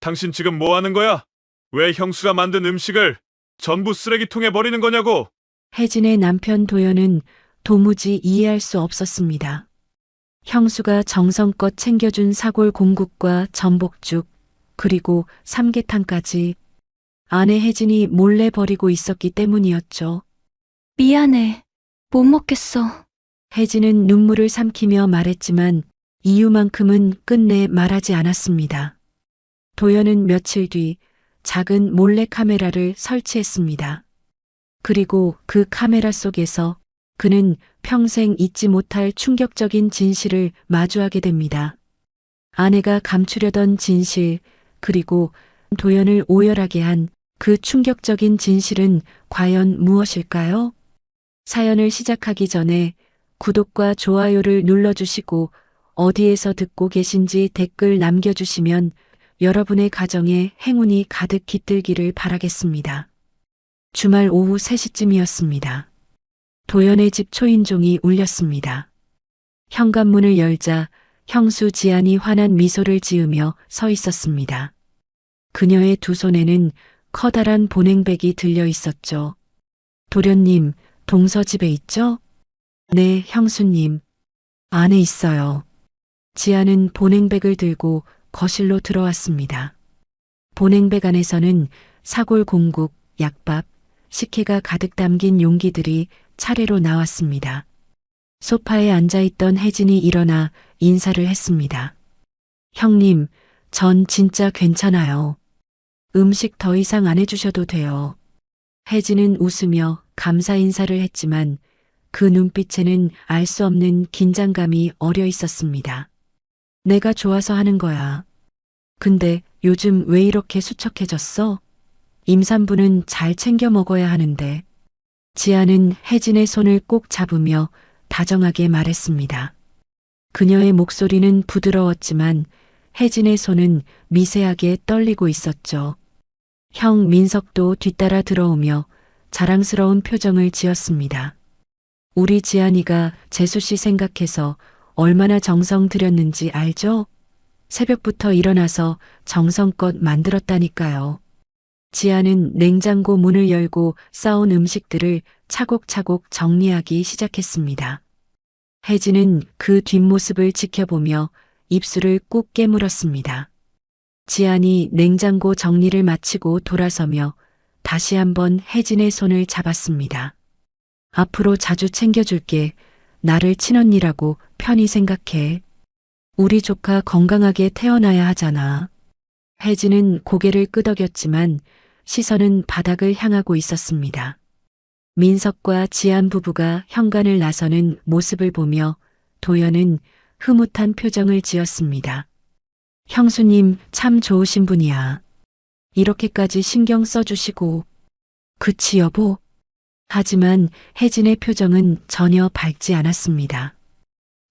당신 지금 뭐 하는 거야? 왜 형수가 만든 음식을 전부 쓰레기통에 버리는 거냐고? 혜진의 남편 도연은 도무지 이해할 수 없었습니다. 형수가 정성껏 챙겨준 사골 공국과 전복죽, 그리고 삼계탕까지 아내 혜진이 몰래 버리고 있었기 때문이었죠. 미안해. 못 먹겠어. 혜진은 눈물을 삼키며 말했지만 이유만큼은 끝내 말하지 않았습니다. 도연은 며칠 뒤 작은 몰래 카메라를 설치했습니다. 그리고 그 카메라 속에서 그는 평생 잊지 못할 충격적인 진실을 마주하게 됩니다. 아내가 감추려던 진실, 그리고 도연을 오열하게 한 그 충격적인 진실은 과연 무엇일까요? 사연을 시작하기 전에 구독과 좋아요를 눌러주시고 어디에서 듣고 계신지 댓글 남겨주시면 여러분의 가정에 행운이 가득 깃들기를 바라겠습니다. 주말 오후 3시쯤이었습니다. 도연의 집 초인종이 울렸습니다. 현관문을 열자 형수 지안이 환한 미소를 지으며 서 있었습니다. 그녀의 두 손에는 커다란 보냉백이 들려 있었죠. 도련님, 동서 집에 있죠? 네, 형수님. 안에 있어요. 지안은 보냉백을 들고 거실로 들어왔습니다. 보냉백 안에서는 사골 공국, 약밥, 식혜가 가득 담긴 용기들이 차례로 나왔습니다. 소파에 앉아있던 혜진이 일어나 인사를 했습니다. 형님, 전 진짜 괜찮아요. 음식 더 이상 안 해주셔도 돼요. 혜진은 웃으며 감사 인사를 했지만 그 눈빛에는 알 수 없는 긴장감이 어려 있었습니다. 내가 좋아서 하는 거야. 근데 요즘 왜 이렇게 수척해졌어? 임산부는 잘 챙겨 먹어야 하는데. 지아는 혜진의 손을 꼭 잡으며 다정하게 말했습니다. 그녀의 목소리는 부드러웠지만 혜진의 손은 미세하게 떨리고 있었죠. 형 민석도 뒤따라 들어오며 자랑스러운 표정을 지었습니다. 우리 지안이가 재수 씨 생각해서 얼마나 정성 들였는지 알죠? 새벽부터 일어나서 정성껏 만들었다니까요. 지안은 냉장고 문을 열고 싸온 음식들을 차곡차곡 정리하기 시작했습니다. 혜진은 그 뒷모습을 지켜보며 입술을 꾹 깨물었습니다. 지안이 냉장고 정리를 마치고 돌아서며 다시 한번 혜진의 손을 잡았습니다. 앞으로 자주 챙겨줄게. 나를 친언니라고 편히 생각해. 우리 조카 건강하게 태어나야 하잖아. 혜진은 고개를 끄덕였지만 시선은 바닥을 향하고 있었습니다. 민석과 지안 부부가 현관을 나서는 모습을 보며 도연은 흐뭇한 표정을 지었습니다. 형수님 참 좋으신 분이야. 이렇게까지 신경 써주시고. 그치 여보? 하지만 혜진의 표정은 전혀 밝지 않았습니다.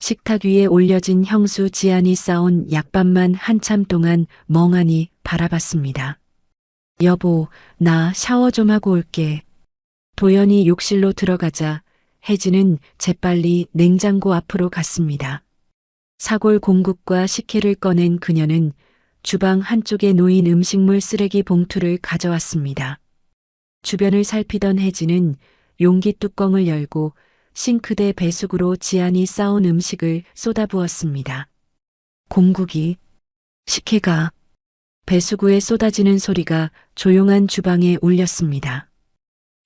식탁 위에 올려진 형수 지안이 싸온 약밥만 한참 동안 멍하니 바라봤습니다. 여보, 나 샤워 좀 하고 올게. 도연이 욕실로 들어가자 혜진은 재빨리 냉장고 앞으로 갔습니다. 사골 공국과 식혜를 꺼낸 그녀는 주방 한쪽에 놓인 음식물 쓰레기 봉투를 가져왔습니다. 주변을 살피던 혜진은 용기 뚜껑을 열고 싱크대 배수구로 지안이 싸온 음식을 쏟아부었습니다. 공국이, 식혜가 배수구에 쏟아지는 소리가 조용한 주방에 울렸습니다.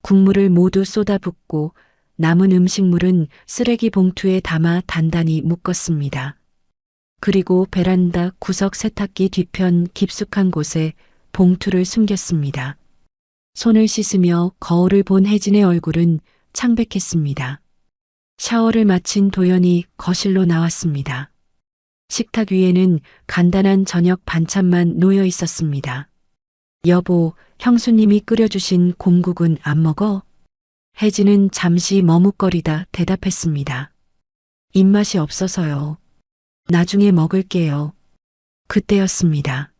국물을 모두 쏟아붓고 남은 음식물은 쓰레기 봉투에 담아 단단히 묶었습니다. 그리고 베란다 구석 세탁기 뒤편 깊숙한 곳에 봉투를 숨겼습니다. 손을 씻으며 거울을 본 혜진의 얼굴은 창백했습니다. 샤워를 마친 도연이 거실로 나왔습니다. 식탁 위에는 간단한 저녁 반찬만 놓여 있었습니다. 여보, 형수님이 끓여주신 곰국은 안 먹어? 혜진은 잠시 머뭇거리다 대답했습니다. 입맛이 없어서요. 나중에 먹을게요. 그때였습니다.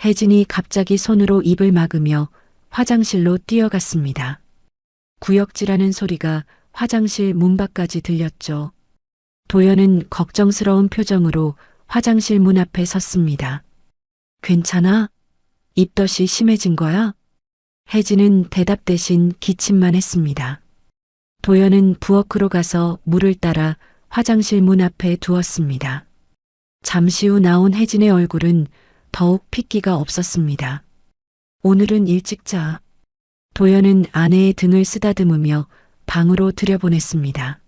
혜진이 갑자기 손으로 입을 막으며 화장실로 뛰어갔습니다. 구역질하는 소리가 화장실 문 밖까지 들렸죠. 도연은 걱정스러운 표정으로 화장실 문 앞에 섰습니다. 괜찮아? 입덧이 심해진 거야? 혜진은 대답 대신 기침만 했습니다. 도연은 부엌으로 가서 물을 따라 화장실 문 앞에 두었습니다. 잠시 후 나온 혜진의 얼굴은 더욱 핏기가 없었습니다. 오늘은 일찍 자. 도연은 아내의 등을 쓰다듬으며 방으로 들여보냈습니다.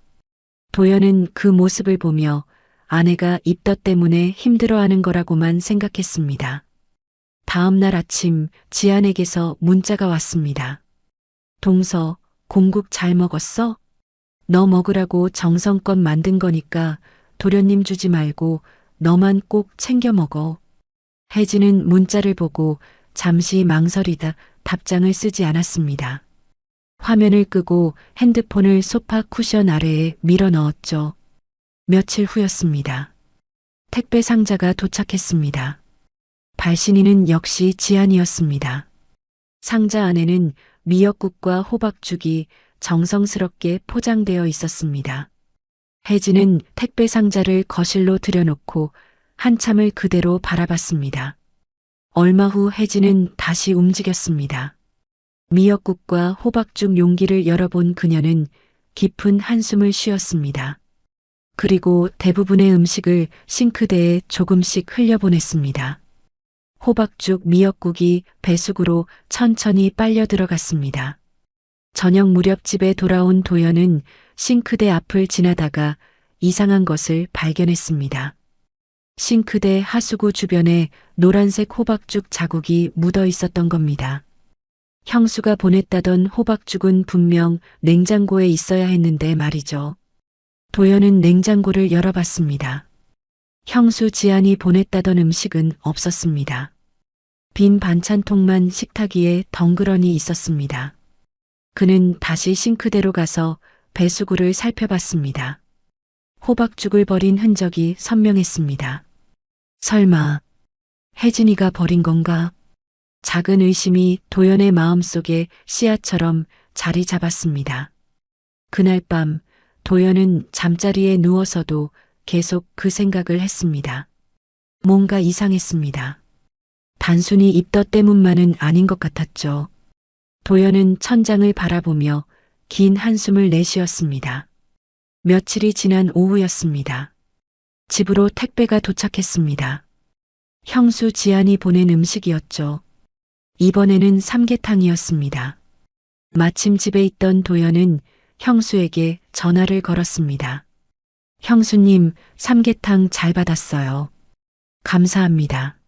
도연은 그 모습을 보며 아내가 입덧 때문에 힘들어하는 거라고만 생각했습니다. 다음 날 아침 지안에게서 문자가 왔습니다. 동서, 공국 잘 먹었어? 너 먹으라고 정성껏 만든 거니까 도련님 주지 말고 너만 꼭 챙겨 먹어. 혜진은 문자를 보고 잠시 망설이다 답장을 쓰지 않았습니다. 화면을 끄고 핸드폰을 소파 쿠션 아래에 밀어 넣었죠. 며칠 후였습니다. 택배 상자가 도착했습니다. 발신인은 역시 지안이었습니다. 상자 안에는 미역국과 호박죽이 정성스럽게 포장되어 있었습니다. 혜진은 택배 상자를 거실로 들여놓고 한참을 그대로 바라봤습니다. 얼마 후 혜진은 다시 움직였습니다. 미역국과 호박죽 용기를 열어본 그녀는 깊은 한숨을 쉬었습니다. 그리고 대부분의 음식을 싱크대에 조금씩 흘려보냈습니다. 호박죽 미역국이 배숙으로 천천히 빨려 들어갔습니다. 저녁 무렵 집에 돌아온 도연은 싱크대 앞을 지나다가 이상한 것을 발견했습니다. 싱크대 하수구 주변에 노란색 호박죽 자국이 묻어 있었던 겁니다. 형수가 보냈다던 호박죽은 분명 냉장고에 있어야 했는데 말이죠. 도연은 냉장고를 열어봤습니다. 형수 지안이 보냈다던 음식은 없었습니다. 빈 반찬통만 식탁 위에 덩그러니 있었습니다. 그는 다시 싱크대로 가서 배수구를 살펴봤습니다. 호박죽을 버린 흔적이 선명했습니다. 설마 혜진이가 버린 건가? 작은 의심이 도연의 마음속에 씨앗처럼 자리 잡았습니다. 그날 밤 도연은 잠자리에 누워서도 계속 그 생각을 했습니다. 뭔가 이상했습니다. 단순히 입덧 때문만은 아닌 것 같았죠. 도연은 천장을 바라보며 긴 한숨을 내쉬었습니다. 며칠이 지난 오후였습니다. 집으로 택배가 도착했습니다. 형수 지안이 보낸 음식이었죠. 이번에는 삼계탕이었습니다. 마침 집에 있던 도연은 형수에게 전화를 걸었습니다. 형수님, 삼계탕 잘 받았어요. 감사합니다.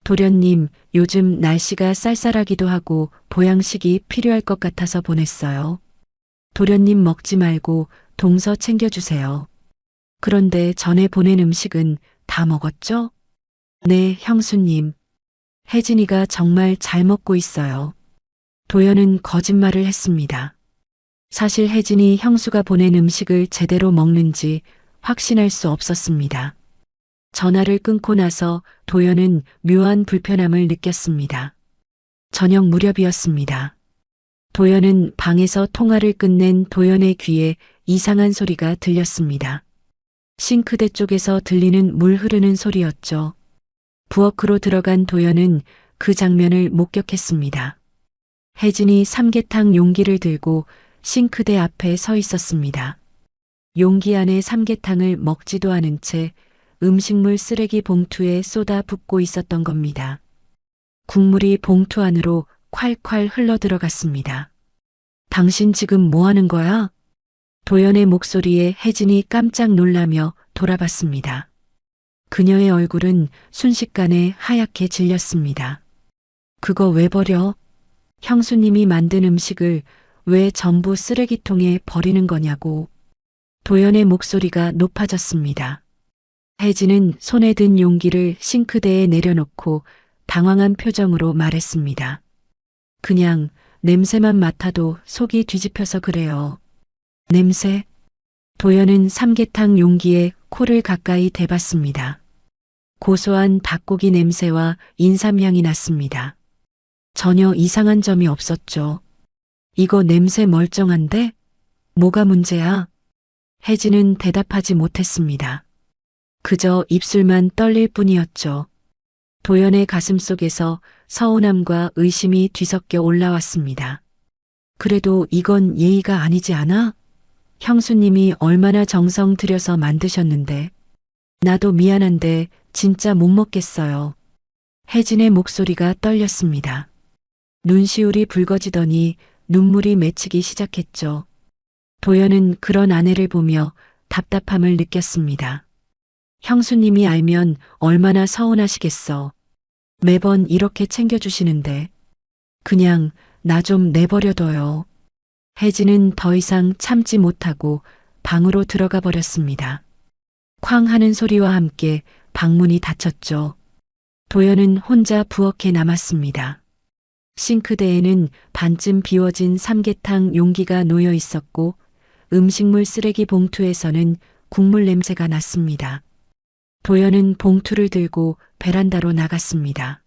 도련님, 요즘 날씨가 쌀쌀하기도 하고 보양식이 필요할 것 같아서 보냈어요. 도련님 먹지 말고 동서 챙겨주세요. 그런데 전에 보낸 음식은 다 먹었죠? 네, 형수님. 혜진이가 정말 잘 먹고 있어요. 도연은 거짓말을 했습니다. 사실 혜진이 형수가 보낸 음식을 제대로 먹는지 확신할 수 없었습니다. 전화를 끊고 나서 도연은 묘한 불편함을 느꼈습니다. 저녁 무렵이었습니다. 도연은 방에서 통화를 끝낸 도연의 귀에 이상한 소리가 들렸습니다. 싱크대 쪽에서 들리는 물 흐르는 소리였죠. 부엌으로 들어간 도연은 그 장면을 목격했습니다. 혜진이 삼계탕 용기를 들고 싱크대 앞에 서 있었습니다. 용기 안에 삼계탕을 먹지도 않은 채 음식물 쓰레기 봉투에 쏟아 붓고 있었던 겁니다. 국물이 봉투 안으로 콸콸 흘러 들어갔습니다. 당신 지금 뭐 하는 거야? 도연의 목소리에 혜진이 깜짝 놀라며 돌아봤습니다. 그녀의 얼굴은 순식간에 하얗게 질렸습니다. 그거 왜 버려? 형수님이 만든 음식을 왜 전부 쓰레기통에 버리는 거냐고. 도연의 목소리가 높아졌습니다. 혜진은 손에 든 용기를 싱크대에 내려놓고 당황한 표정으로 말했습니다. 그냥 냄새만 맡아도 속이 뒤집혀서 그래요. 냄새? 도연은 삼계탕 용기에 코를 가까이 대봤습니다. 고소한 닭고기 냄새와 인삼향이 났습니다. 전혀 이상한 점이 없었죠. 이거 냄새 멀쩡한데? 뭐가 문제야? 혜진은 대답하지 못했습니다. 그저 입술만 떨릴 뿐이었죠. 도연의 가슴 속에서 서운함과 의심이 뒤섞여 올라왔습니다. 그래도 이건 예의가 아니지 않아? 형수님이 얼마나 정성 들여서 만드셨는데. 나도 미안한데 진짜 못 먹겠어요. 혜진의 목소리가 떨렸습니다. 눈시울이 붉어지더니 눈물이 맺히기 시작했죠. 도연은 그런 아내를 보며 답답함을 느꼈습니다. 형수님이 알면 얼마나 서운하시겠어. 매번 이렇게 챙겨주시는데. 그냥 나 좀 내버려둬요. 혜진은 더 이상 참지 못하고 방으로 들어가 버렸습니다. 쾅 하는 소리와 함께 방문이 닫혔죠. 도연은 혼자 부엌에 남았습니다. 싱크대에는 반쯤 비워진 삼계탕 용기가 놓여 있었고 음식물 쓰레기 봉투에서는 국물 냄새가 났습니다. 도연은 봉투를 들고 베란다로 나갔습니다.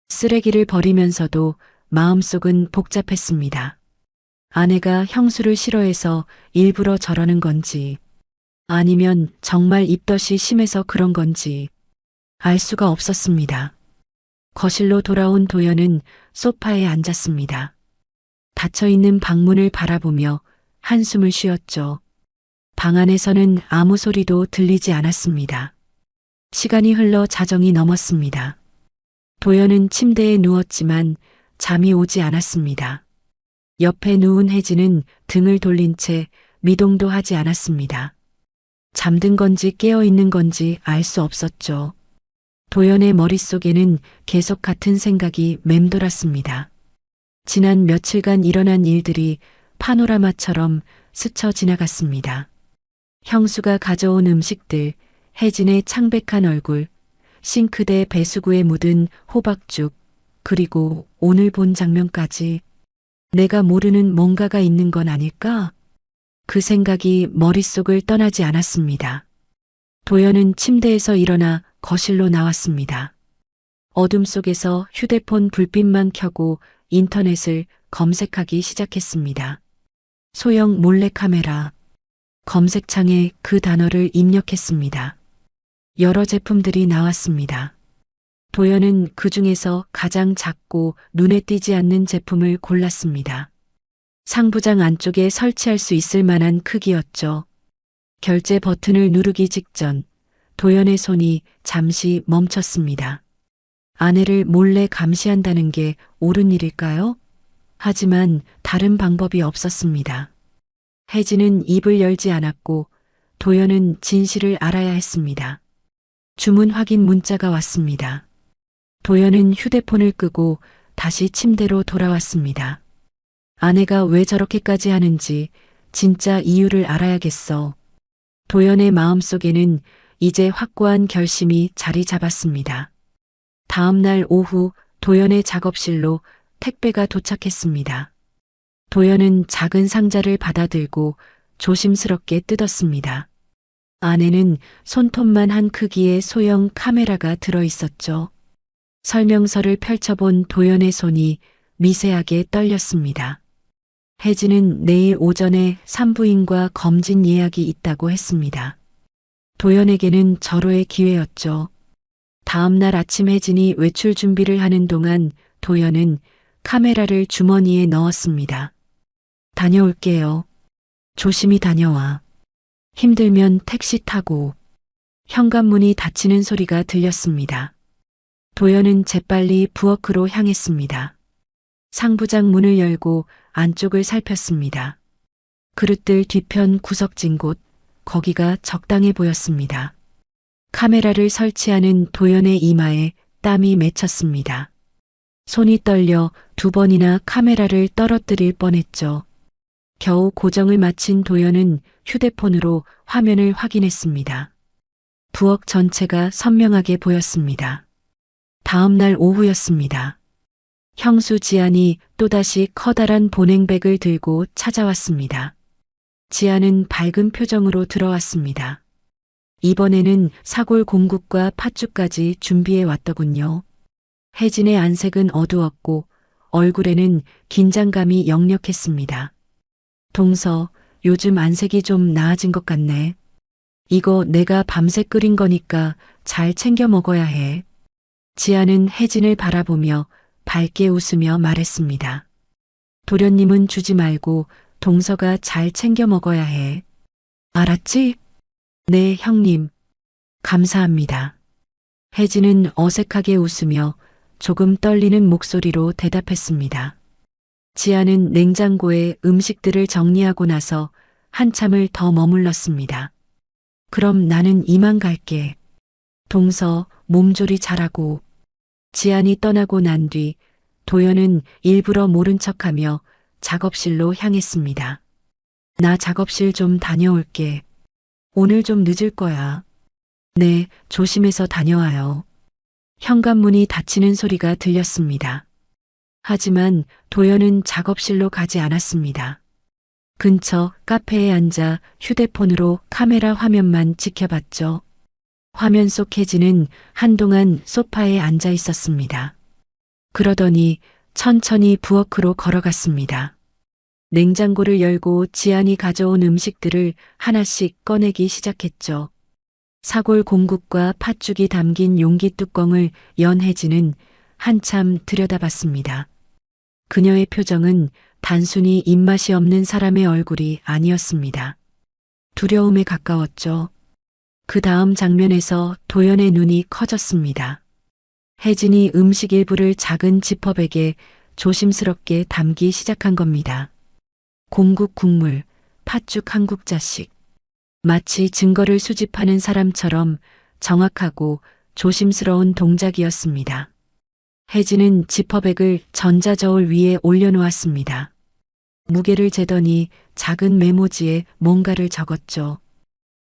쓰레기를 버리면서도 마음속은 복잡했습니다. 아내가 형수를 싫어해서 일부러 저러는 건지, 아니면 정말 입덧이 심해서 그런 건지 알 수가 없었습니다. 거실로 돌아온 도연은 소파에 앉았습니다. 닫혀있는 방문을 바라보며 한숨을 쉬었죠. 방 안에서는 아무 소리도 들리지 않았습니다. 시간이 흘러 자정이 넘었습니다. 도연은 침대에 누웠지만 잠이 오지 않았습니다. 옆에 누운 혜진은 등을 돌린 채 미동도 하지 않았습니다. 잠든 건지 깨어 있는 건지 알 수 없었죠. 도연의 머릿속에는 계속 같은 생각이 맴돌았습니다. 지난 며칠간 일어난 일들이 파노라마처럼 스쳐 지나갔습니다. 형수가 가져온 음식들, 혜진의 창백한 얼굴, 싱크대 배수구에 묻은 호박죽, 그리고 오늘 본 장면까지. 내가 모르는 뭔가가 있는 건 아닐까? 그 생각이 머릿속을 떠나지 않았습니다. 도연은 침대에서 일어나 거실로 나왔습니다. 어둠 속에서 휴대폰 불빛만 켜고 인터넷을 검색하기 시작했습니다. 소형 몰래카메라. 검색창에 그 단어를 입력했습니다. 여러 제품들이 나왔습니다. 도연은 그 중에서 가장 작고 눈에 띄지 않는 제품을 골랐습니다. 상부장 안쪽에 설치할 수 있을 만한 크기였죠. 결제 버튼을 누르기 직전 도연의 손이 잠시 멈췄습니다. 아내를 몰래 감시한다는 게 옳은 일일까요? 하지만 다른 방법이 없었습니다. 혜진은 입을 열지 않았고 도연은 진실을 알아야 했습니다. 주문 확인 문자가 왔습니다. 도연은 휴대폰을 끄고 다시 침대로 돌아왔습니다. 아내가 왜 저렇게까지 하는지 진짜 이유를 알아야겠어. 도연의 마음속에는 이제 확고한 결심이 자리 잡았습니다. 다음 날 오후 도연의 작업실로 택배가 도착했습니다. 도연은 작은 상자를 받아들고 조심스럽게 뜯었습니다. 안에는 손톱만 한 크기의 소형 카메라가 들어 있었죠. 설명서를 펼쳐본 도연의 손이 미세하게 떨렸습니다. 혜진은 내일 오전에 산부인과 검진 예약이 있다고 했습니다. 도연에게는 절호의 기회였죠. 다음 날 아침 혜진이 외출 준비를 하는 동안 도연은 카메라를 주머니에 넣었습니다. 다녀올게요. 조심히 다녀와. 힘들면 택시 타고. 현관문이 닫히는 소리가 들렸습니다. 도연은 재빨리 부엌으로 향했습니다. 상부장 문을 열고 안쪽을 살폈습니다. 그릇들 뒤편 구석진 곳, 거기가 적당해 보였습니다. 카메라를 설치하는 도연의 이마에 땀이 맺혔습니다. 손이 떨려 2번이나 카메라를 떨어뜨릴 뻔했죠. 겨우 고정을 마친 도연은 휴대폰으로 화면을 확인했습니다. 부엌 전체가 선명하게 보였습니다. 다음 날 오후였습니다. 형수 지안이 또다시 커다란 보냉백을 들고 찾아왔습니다. 지안은 밝은 표정으로 들어왔습니다. 이번에는 사골 공국과 팥죽까지 준비해 왔더군요. 혜진의 안색은 어두웠고 얼굴에는 긴장감이 역력했습니다. 동서, 요즘 안색이 좀 나아진 것 같네. 이거 내가 밤새 끓인 거니까 잘 챙겨 먹어야 해. 지아는 혜진을 바라보며 밝게 웃으며 말했습니다. 도련님은 주지 말고 동서가 잘 챙겨 먹어야 해. 알았지? 네, 형님. 감사합니다. 혜진은 어색하게 웃으며 조금 떨리는 목소리로 대답했습니다. 지아는 냉장고에 음식들을 정리하고 나서 한참을 더 머물렀습니다. 그럼 나는 이만 갈게. 동서, 몸조리 잘하고. 지안이 떠나고 난 뒤 도연은 일부러 모른 척하며 작업실로 향했습니다. 나 작업실 좀 다녀올게. 오늘 좀 늦을 거야. 네, 조심해서 다녀와요. 현관문이 닫히는 소리가 들렸습니다. 하지만 도연은 작업실로 가지 않았습니다. 근처 카페에 앉아 휴대폰으로 카메라 화면만 지켜봤죠. 화면 속 혜진은 한동안 소파에 앉아 있었습니다. 그러더니 천천히 부엌으로 걸어갔습니다. 냉장고를 열고 지안이 가져온 음식들을 하나씩 꺼내기 시작했죠. 사골 공국과 팥죽이 담긴 용기 뚜껑을 연 혜진은 한참 들여다봤습니다. 그녀의 표정은 단순히 입맛이 없는 사람의 얼굴이 아니었습니다. 두려움에 가까웠죠. 그 다음 장면에서 도연의 눈이 커졌습니다. 혜진이 음식 일부를 작은 지퍼백에 조심스럽게 담기 시작한 겁니다. 공국 국물, 팥죽 한 국자씩. 마치 증거를 수집하는 사람처럼 정확하고 조심스러운 동작이었습니다. 혜진은 지퍼백을 전자저울 위에 올려놓았습니다. 무게를 재더니 작은 메모지에 뭔가를 적었죠.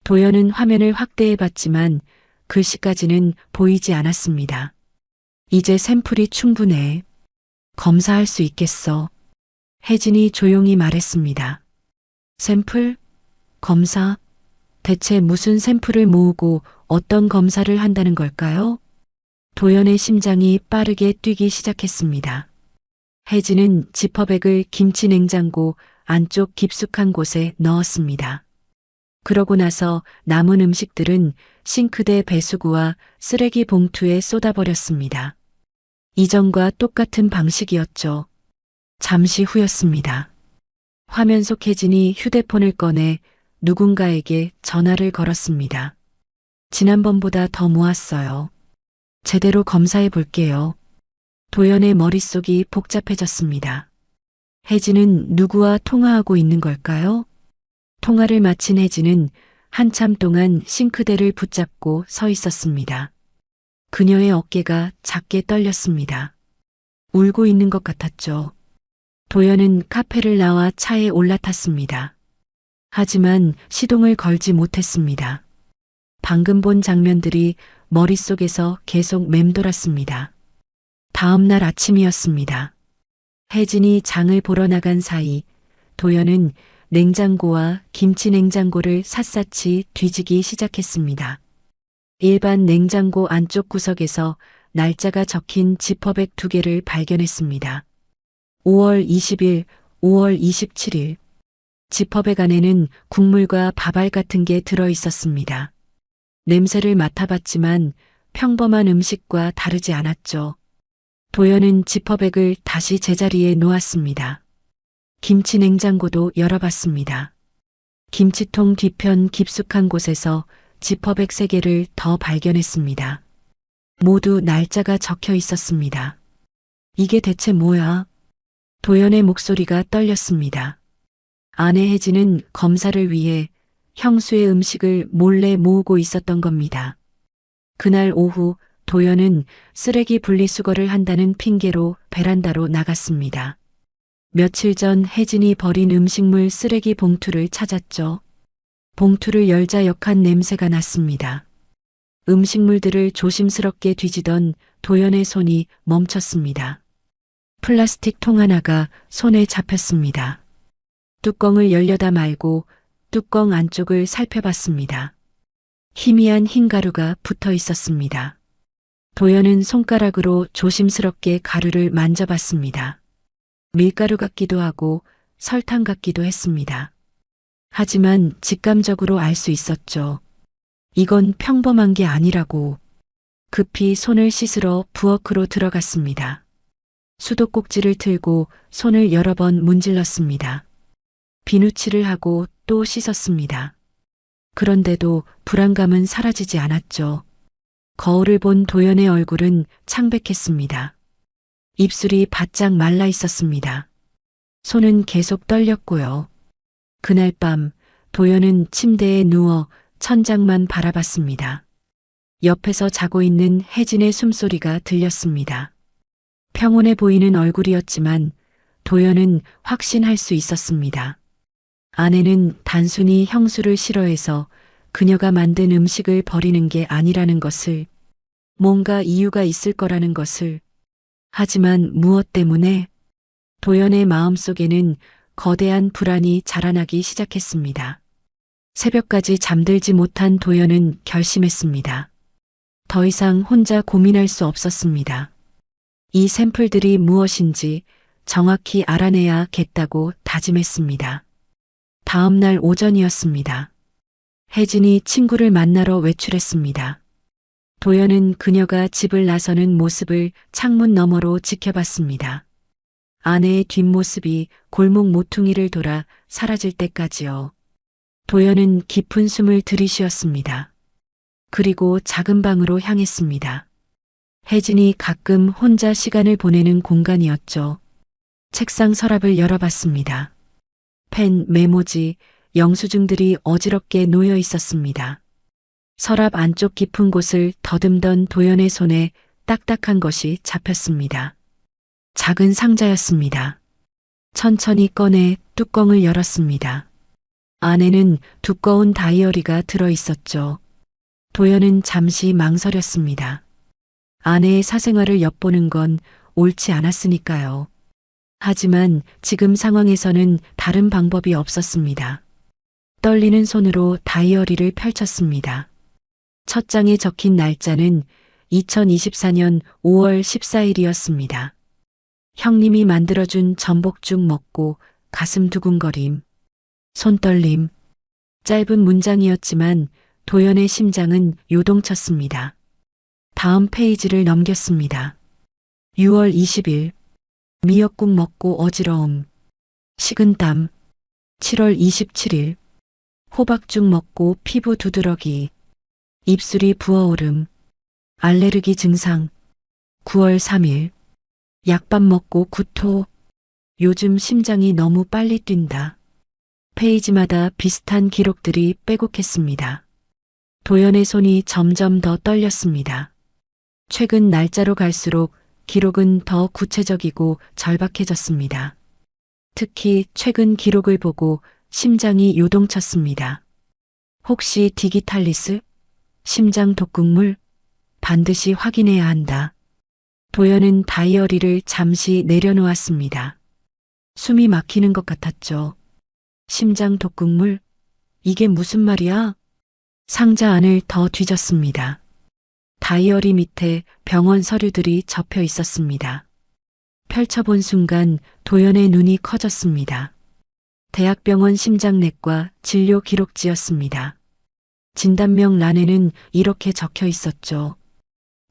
도연은 화면을 확대해 봤지만 글씨까지는 보이지 않았습니다. 이제 샘플이 충분해. 검사할 수 있겠어. 혜진이 조용히 말했습니다. 샘플? 검사? 대체 무슨 샘플을 모으고 어떤 검사를 한다는 걸까요? 도연의 심장이 빠르게 뛰기 시작했습니다. 혜진은 지퍼백을 김치 냉장고 안쪽 깊숙한 곳에 넣었습니다. 그러고 나서 남은 음식들은 싱크대 배수구와 쓰레기 봉투에 쏟아버렸습니다. 이전과 똑같은 방식이었죠. 잠시 후였습니다. 화면 속 혜진이 휴대폰을 꺼내 누군가에게 전화를 걸었습니다. 지난번보다 더 모았어요. 제대로 검사해 볼게요. 도연의 머릿속이 복잡해졌습니다. 혜진은 누구와 통화하고 있는 걸까요? 통화를 마친 혜진은 한참 동안 싱크대를 붙잡고 서 있었습니다. 그녀의 어깨가 작게 떨렸습니다. 울고 있는 것 같았죠. 도연은 카페를 나와 차에 올라탔습니다. 하지만 시동을 걸지 못했습니다. 방금 본 장면들이 머릿속에서 계속 맴돌았습니다. 다음 날 아침이었습니다. 혜진이 장을 보러 나간 사이 도연은 냉장고와 김치 냉장고를 샅샅이 뒤지기 시작했습니다. 일반 냉장고 안쪽 구석에서 날짜가 적힌 지퍼백 2개를 발견했습니다. 5월 20일, 5월 27일. 지퍼백 안에는 국물과 밥알 같은 게 들어 있었습니다. 냄새를 맡아봤지만 평범한 음식과 다르지 않았죠. 도연은 지퍼백을 다시 제자리에 놓았습니다. 김치 냉장고도 열어봤습니다. 김치통 뒤편 깊숙한 곳에서 지퍼백 3개를 더 발견했습니다. 모두 날짜가 적혀 있었습니다. 이게 대체 뭐야? 도연의 목소리가 떨렸습니다. 아내 혜진은 검사를 위해 형수의 음식을 몰래 모으고 있었던 겁니다. 그날 오후 도연은 쓰레기 분리수거를 한다는 핑계로 베란다로 나갔습니다. 며칠 전 혜진이 버린 음식물 쓰레기 봉투를 찾았죠. 봉투를 열자 역한 냄새가 났습니다. 음식물들을 조심스럽게 뒤지던 도연의 손이 멈췄습니다. 플라스틱 통 하나가 손에 잡혔습니다. 뚜껑을 열려다 말고 뚜껑 안쪽을 살펴봤습니다. 희미한 흰 가루가 붙어 있었습니다. 도연은 손가락으로 조심스럽게 가루를 만져봤습니다. 밀가루 같기도 하고 설탕 같기도 했습니다. 하지만 직감적으로 알 수 있었죠. 이건 평범한 게 아니라고. 급히 손을 씻으러 부엌으로 들어갔습니다. 수도꼭지를 틀고 손을 여러 번 문질렀습니다. 비누칠을 하고 또 씻었습니다. 그런데도 불안감은 사라지지 않았죠. 거울을 본 도연의 얼굴은 창백했습니다. 입술이 바짝 말라 있었습니다. 손은 계속 떨렸고요. 그날 밤 도연은 침대에 누워 천장만 바라봤습니다. 옆에서 자고 있는 혜진의 숨소리가 들렸습니다. 평온해 보이는 얼굴이었지만 도연은 확신할 수 있었습니다. 아내는 단순히 형수를 싫어해서 그녀가 만든 음식을 버리는 게 아니라는 것을, 뭔가 이유가 있을 거라는 것을. 하지만 무엇 때문에? 도연의 마음속에는 거대한 불안이 자라나기 시작했습니다. 새벽까지 잠들지 못한 도연은 결심했습니다. 더 이상 혼자 고민할 수 없었습니다. 이 샘플들이 무엇인지 정확히 알아내야겠다고 다짐했습니다. 다음 날 오전이었습니다. 혜진이 친구를 만나러 외출했습니다. 도연은 그녀가 집을 나서는 모습을 창문 너머로 지켜봤습니다. 아내의 뒷모습이 골목 모퉁이를 돌아 사라질 때까지요. 도연은 깊은 숨을 들이쉬었습니다. 그리고 작은 방으로 향했습니다. 혜진이 가끔 혼자 시간을 보내는 공간이었죠. 책상 서랍을 열어봤습니다. 펜, 메모지, 영수증들이 어지럽게 놓여 있었습니다. 서랍 안쪽 깊은 곳을 더듬던 도연의 손에 딱딱한 것이 잡혔습니다. 작은 상자였습니다. 천천히 꺼내 뚜껑을 열었습니다. 안에는 두꺼운 다이어리가 들어 있었죠. 도연은 잠시 망설였습니다. 아내의 사생활을 엿보는 건 옳지 않았으니까요. 하지만 지금 상황에서는 다른 방법이 없었습니다. 떨리는 손으로 다이어리를 펼쳤습니다. 첫 장에 적힌 날짜는 2024년 5월 14일이었습니다. 형님이 만들어준 전복죽 먹고 가슴 두근거림, 손떨림. 짧은 문장이었지만 도연의 심장은 요동쳤습니다. 다음 페이지를 넘겼습니다. 6월 20일, 미역국 먹고 어지러움, 식은땀. 7월 27일, 호박죽 먹고 피부 두드러기, 입술이 부어오름, 알레르기 증상. 9월 3일, 약밥 먹고 구토, 요즘 심장이 너무 빨리 뛴다. 페이지마다 비슷한 기록들이 빼곡했습니다. 도연의 손이 점점 더 떨렸습니다. 최근 날짜로 갈수록 기록은 더 구체적이고 절박해졌습니다. 특히 최근 기록을 보고 심장이 요동쳤습니다. 혹시 디기탈리스? 심장 독극물? 반드시 확인해야 한다. 도연은 다이어리를 잠시 내려놓았습니다. 숨이 막히는 것 같았죠. 심장 독극물? 이게 무슨 말이야? 상자 안을 더 뒤졌습니다. 다이어리 밑에 병원 서류들이 접혀 있었습니다. 펼쳐본 순간 도연의 눈이 커졌습니다. 대학병원 심장내과 진료 기록지였습니다. 진단명 란에는 이렇게 적혀 있었죠.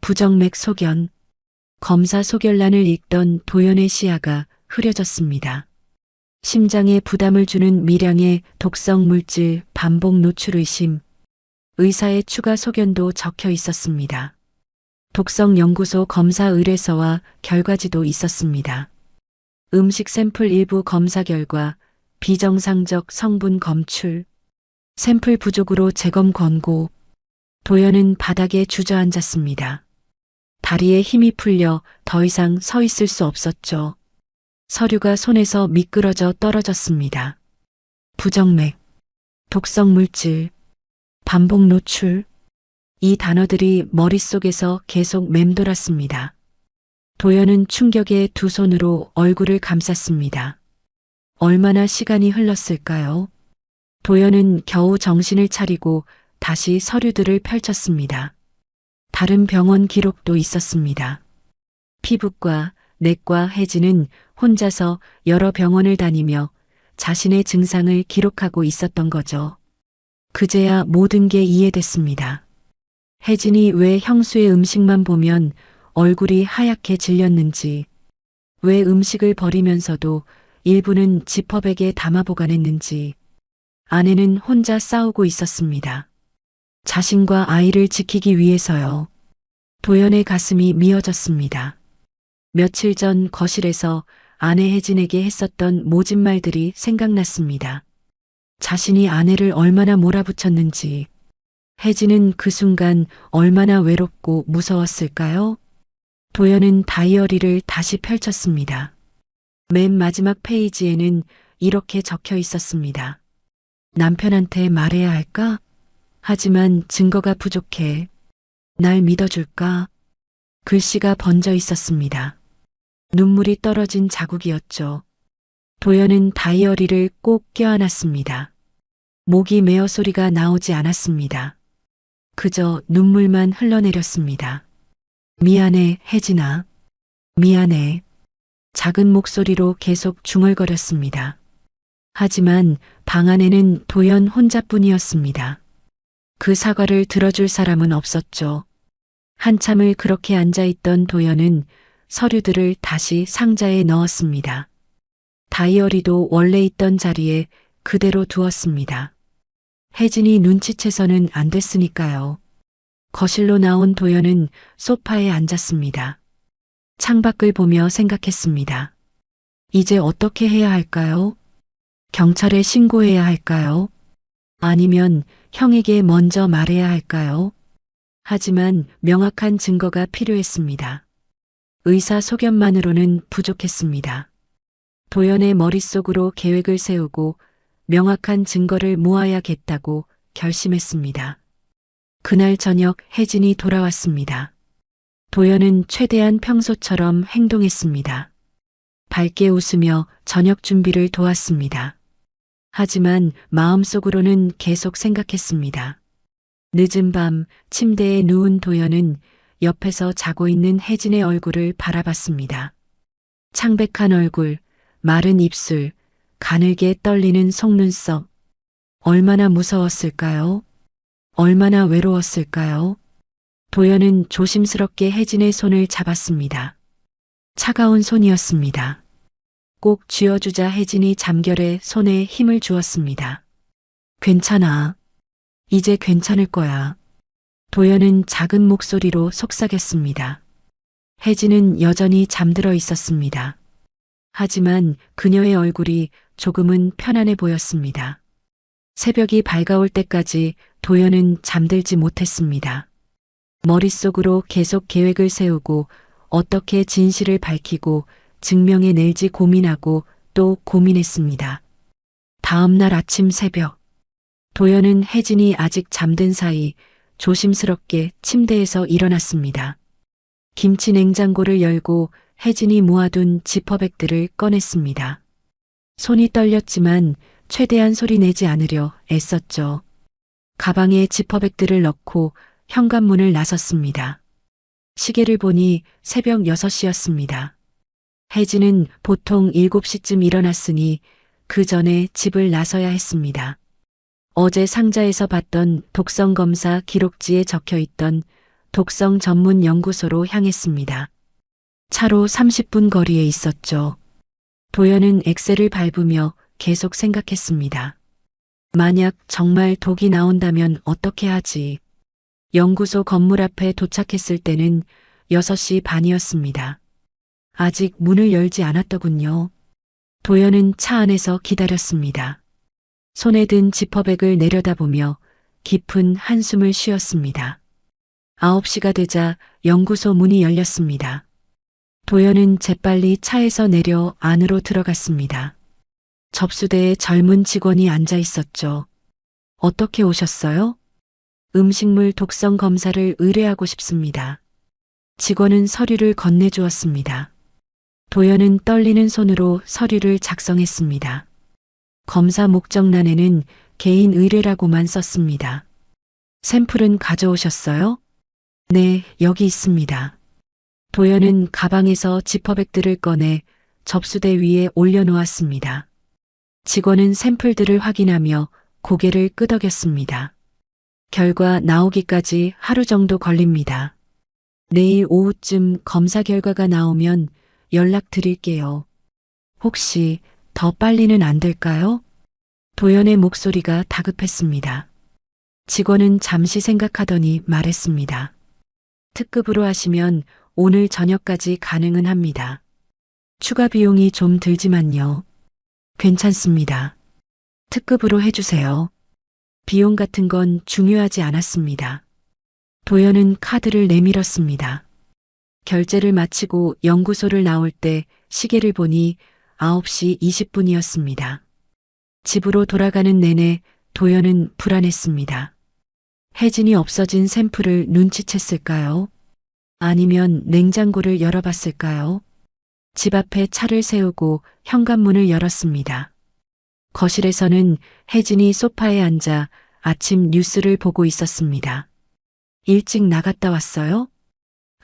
부정맥 소견. 검사 소견란을 읽던 도연의 시야가 흐려졌습니다. 심장에 부담을 주는 미량의 독성 물질 반복 노출 의심. 의사의 추가 소견도 적혀 있었습니다. 독성연구소 검사 의뢰서와 결과지도 있었습니다. 음식 샘플 일부 검사 결과 비정상적 성분 검출. 샘플 부족으로 재검 권고. 도연은 바닥에 주저앉았습니다. 다리에 힘이 풀려 더 이상 서 있을 수 없었죠. 서류가 손에서 미끄러져 떨어졌습니다. 부정맥, 독성 물질, 반복 노출. 이 단어들이 머릿속에서 계속 맴돌았습니다. 도연은 충격에 두 손으로 얼굴을 감쌌습니다. 얼마나 시간이 흘렀을까요? 도연은 겨우 정신을 차리고 다시 서류들을 펼쳤습니다. 다른 병원 기록도 있었습니다. 피부과, 내과 혜진은 혼자서 여러 병원을 다니며 자신의 증상을 기록하고 있었던 거죠. 그제야 모든 게 이해됐습니다. 혜진이 왜 형수의 음식만 보면 얼굴이 하얗게 질렸는지, 왜 음식을 버리면서도 일부는 지퍼백에 담아 보관했는지, 아내는 혼자 싸우고 있었습니다. 자신과 아이를 지키기 위해서요. 도연의 가슴이 미어졌습니다. 며칠 전 거실에서 아내 혜진에게 했었던 모진 말들이 생각났습니다. 자신이 아내를 얼마나 몰아붙였는지, 혜진은 그 순간 얼마나 외롭고 무서웠을까요? 도연은 다이어리를 다시 펼쳤습니다. 맨 마지막 페이지에는 이렇게 적혀 있었습니다. 남편한테 말해야 할까? 하지만 증거가 부족해. 날 믿어줄까? 글씨가 번져 있었습니다. 눈물이 떨어진 자국이었죠. 도연은 다이어리를 꼭 껴안았습니다. 목이 메어 소리가 나오지 않았습니다. 그저 눈물만 흘러내렸습니다. 미안해, 혜진아. 미안해. 작은 목소리로 계속 중얼거렸습니다. 하지만 방 안에는 도연 혼자뿐이었습니다. 그 사과를 들어줄 사람은 없었죠. 한참을 그렇게 앉아있던 도연은 서류들을 다시 상자에 넣었습니다. 다이어리도 원래 있던 자리에 그대로 두었습니다. 혜진이 눈치채서는 안 됐으니까요. 거실로 나온 도연은 소파에 앉았습니다. 창밖을 보며 생각했습니다. 이제 어떻게 해야 할까요? 경찰에 신고해야 할까요? 아니면 형에게 먼저 말해야 할까요? 하지만 명확한 증거가 필요했습니다. 의사 소견만으로는 부족했습니다. 도연의 머릿속으로 계획을 세우고 명확한 증거를 모아야겠다고 결심했습니다. 그날 저녁 혜진이 돌아왔습니다. 도연은 최대한 평소처럼 행동했습니다. 밝게 웃으며 저녁 준비를 도왔습니다. 하지만 마음속으로는 계속 생각했습니다. 늦은 밤 침대에 누운 도연은 옆에서 자고 있는 혜진의 얼굴을 바라봤습니다. 창백한 얼굴, 마른 입술, 가늘게 떨리는 속눈썹. 얼마나 무서웠을까요? 얼마나 외로웠을까요? 도연은 조심스럽게 혜진의 손을 잡았습니다. 차가운 손이었습니다. 꼭 쥐어주자 혜진이 잠결에 손에 힘을 주었습니다. 괜찮아. 이제 괜찮을 거야. 도연은 작은 목소리로 속삭였습니다. 혜진은 여전히 잠들어 있었습니다. 하지만 그녀의 얼굴이 조금은 편안해 보였습니다. 새벽이 밝아올 때까지 도연은 잠들지 못했습니다. 머릿속으로 계속 계획을 세우고 어떻게 진실을 밝히고 증명해 낼지 고민하고 또 고민했습니다. 다음 날 아침 새벽, 도연은 혜진이 아직 잠든 사이 조심스럽게 침대에서 일어났습니다. 김치 냉장고를 열고 혜진이 모아둔 지퍼백들을 꺼냈습니다. 손이 떨렸지만 최대한 소리 내지 않으려 애썼죠. 가방에 지퍼백들을 넣고 현관문을 나섰습니다. 시계를 보니 새벽 6시였습니다. 혜진은 보통 7시쯤 일어났으니 그 전에 집을 나서야 했습니다. 어제 상자에서 봤던 독성검사 기록지에 적혀있던 독성 전문 연구소로 향했습니다. 차로 30분 거리에 있었죠. 도연은 엑셀을 밟으며 계속 생각했습니다. 만약 정말 독이 나온다면 어떻게 하지? 연구소 건물 앞에 도착했을 때는 6시 반이었습니다. 아직 문을 열지 않았더군요. 도연은 차 안에서 기다렸습니다. 손에 든 지퍼백을 내려다보며 깊은 한숨을 쉬었습니다. 9시가 되자 연구소 문이 열렸습니다. 도연은 재빨리 차에서 내려 안으로 들어갔습니다. 접수대에 젊은 직원이 앉아 있었죠. 어떻게 오셨어요? 음식물 독성 검사를 의뢰하고 싶습니다. 직원은 서류를 건네주었습니다. 도연은 떨리는 손으로 서류를 작성했습니다. 검사 목적란에는 개인 의뢰라고만 썼습니다. 샘플은 가져오셨어요? 네, 여기 있습니다. 도연은 가방에서 지퍼백들을 꺼내 접수대 위에 올려놓았습니다. 직원은 샘플들을 확인하며 고개를 끄덕였습니다. 결과 나오기까지 하루 정도 걸립니다. 내일 오후쯤 검사 결과가 나오면 연락드릴게요. 혹시 더 빨리는 안 될까요? 도연의 목소리가 다급했습니다. 직원은 잠시 생각하더니 말했습니다. 특급으로 하시면 오늘 저녁까지 가능은 합니다. 추가 비용이 좀 들지만요. 괜찮습니다. 특급으로 해주세요. 비용 같은 건 중요하지 않았습니다. 도연은 카드를 내밀었습니다. 결제를 마치고 연구소를 나올 때 시계를 보니 9시 20분이었습니다. 집으로 돌아가는 내내 도연은 불안했습니다. 혜진이 없어진 샘플을 눈치챘을까요? 아니면 냉장고를 열어봤을까요? 집 앞에 차를 세우고 현관문을 열었습니다. 거실에서는 혜진이 소파에 앉아 아침 뉴스를 보고 있었습니다. 일찍 나갔다 왔어요?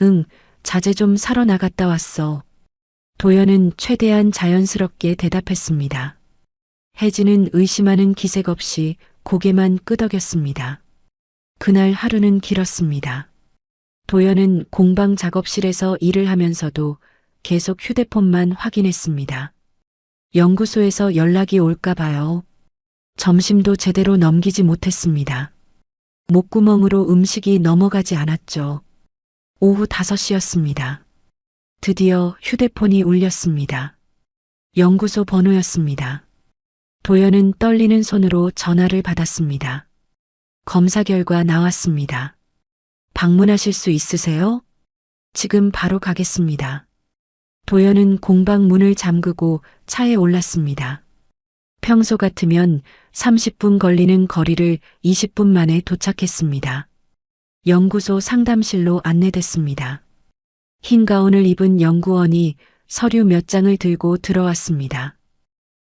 응, 자재 좀 사러 나갔다 왔어. 도연은 최대한 자연스럽게 대답했습니다. 혜진은 의심하는 기색 없이 고개만 끄덕였습니다. 그날 하루는 길었습니다. 도연은 공방 작업실에서 일을 하면서도 계속 휴대폰만 확인했습니다. 연구소에서 연락이 올까 봐요. 점심도 제대로 넘기지 못했습니다. 목구멍으로 음식이 넘어가지 않았죠. 오후 5시였습니다. 드디어 휴대폰이 울렸습니다. 연구소 번호였습니다. 도연은 떨리는 손으로 전화를 받았습니다. 검사 결과 나왔습니다. 방문하실 수 있으세요? 지금 바로 가겠습니다. 도연은 공방 문을 잠그고 차에 올랐습니다. 평소 같으면 30분 걸리는 거리를 20분 만에 도착했습니다. 연구소 상담실로 안내됐습니다. 흰 가운을 입은 연구원이 서류 몇 장을 들고 들어왔습니다.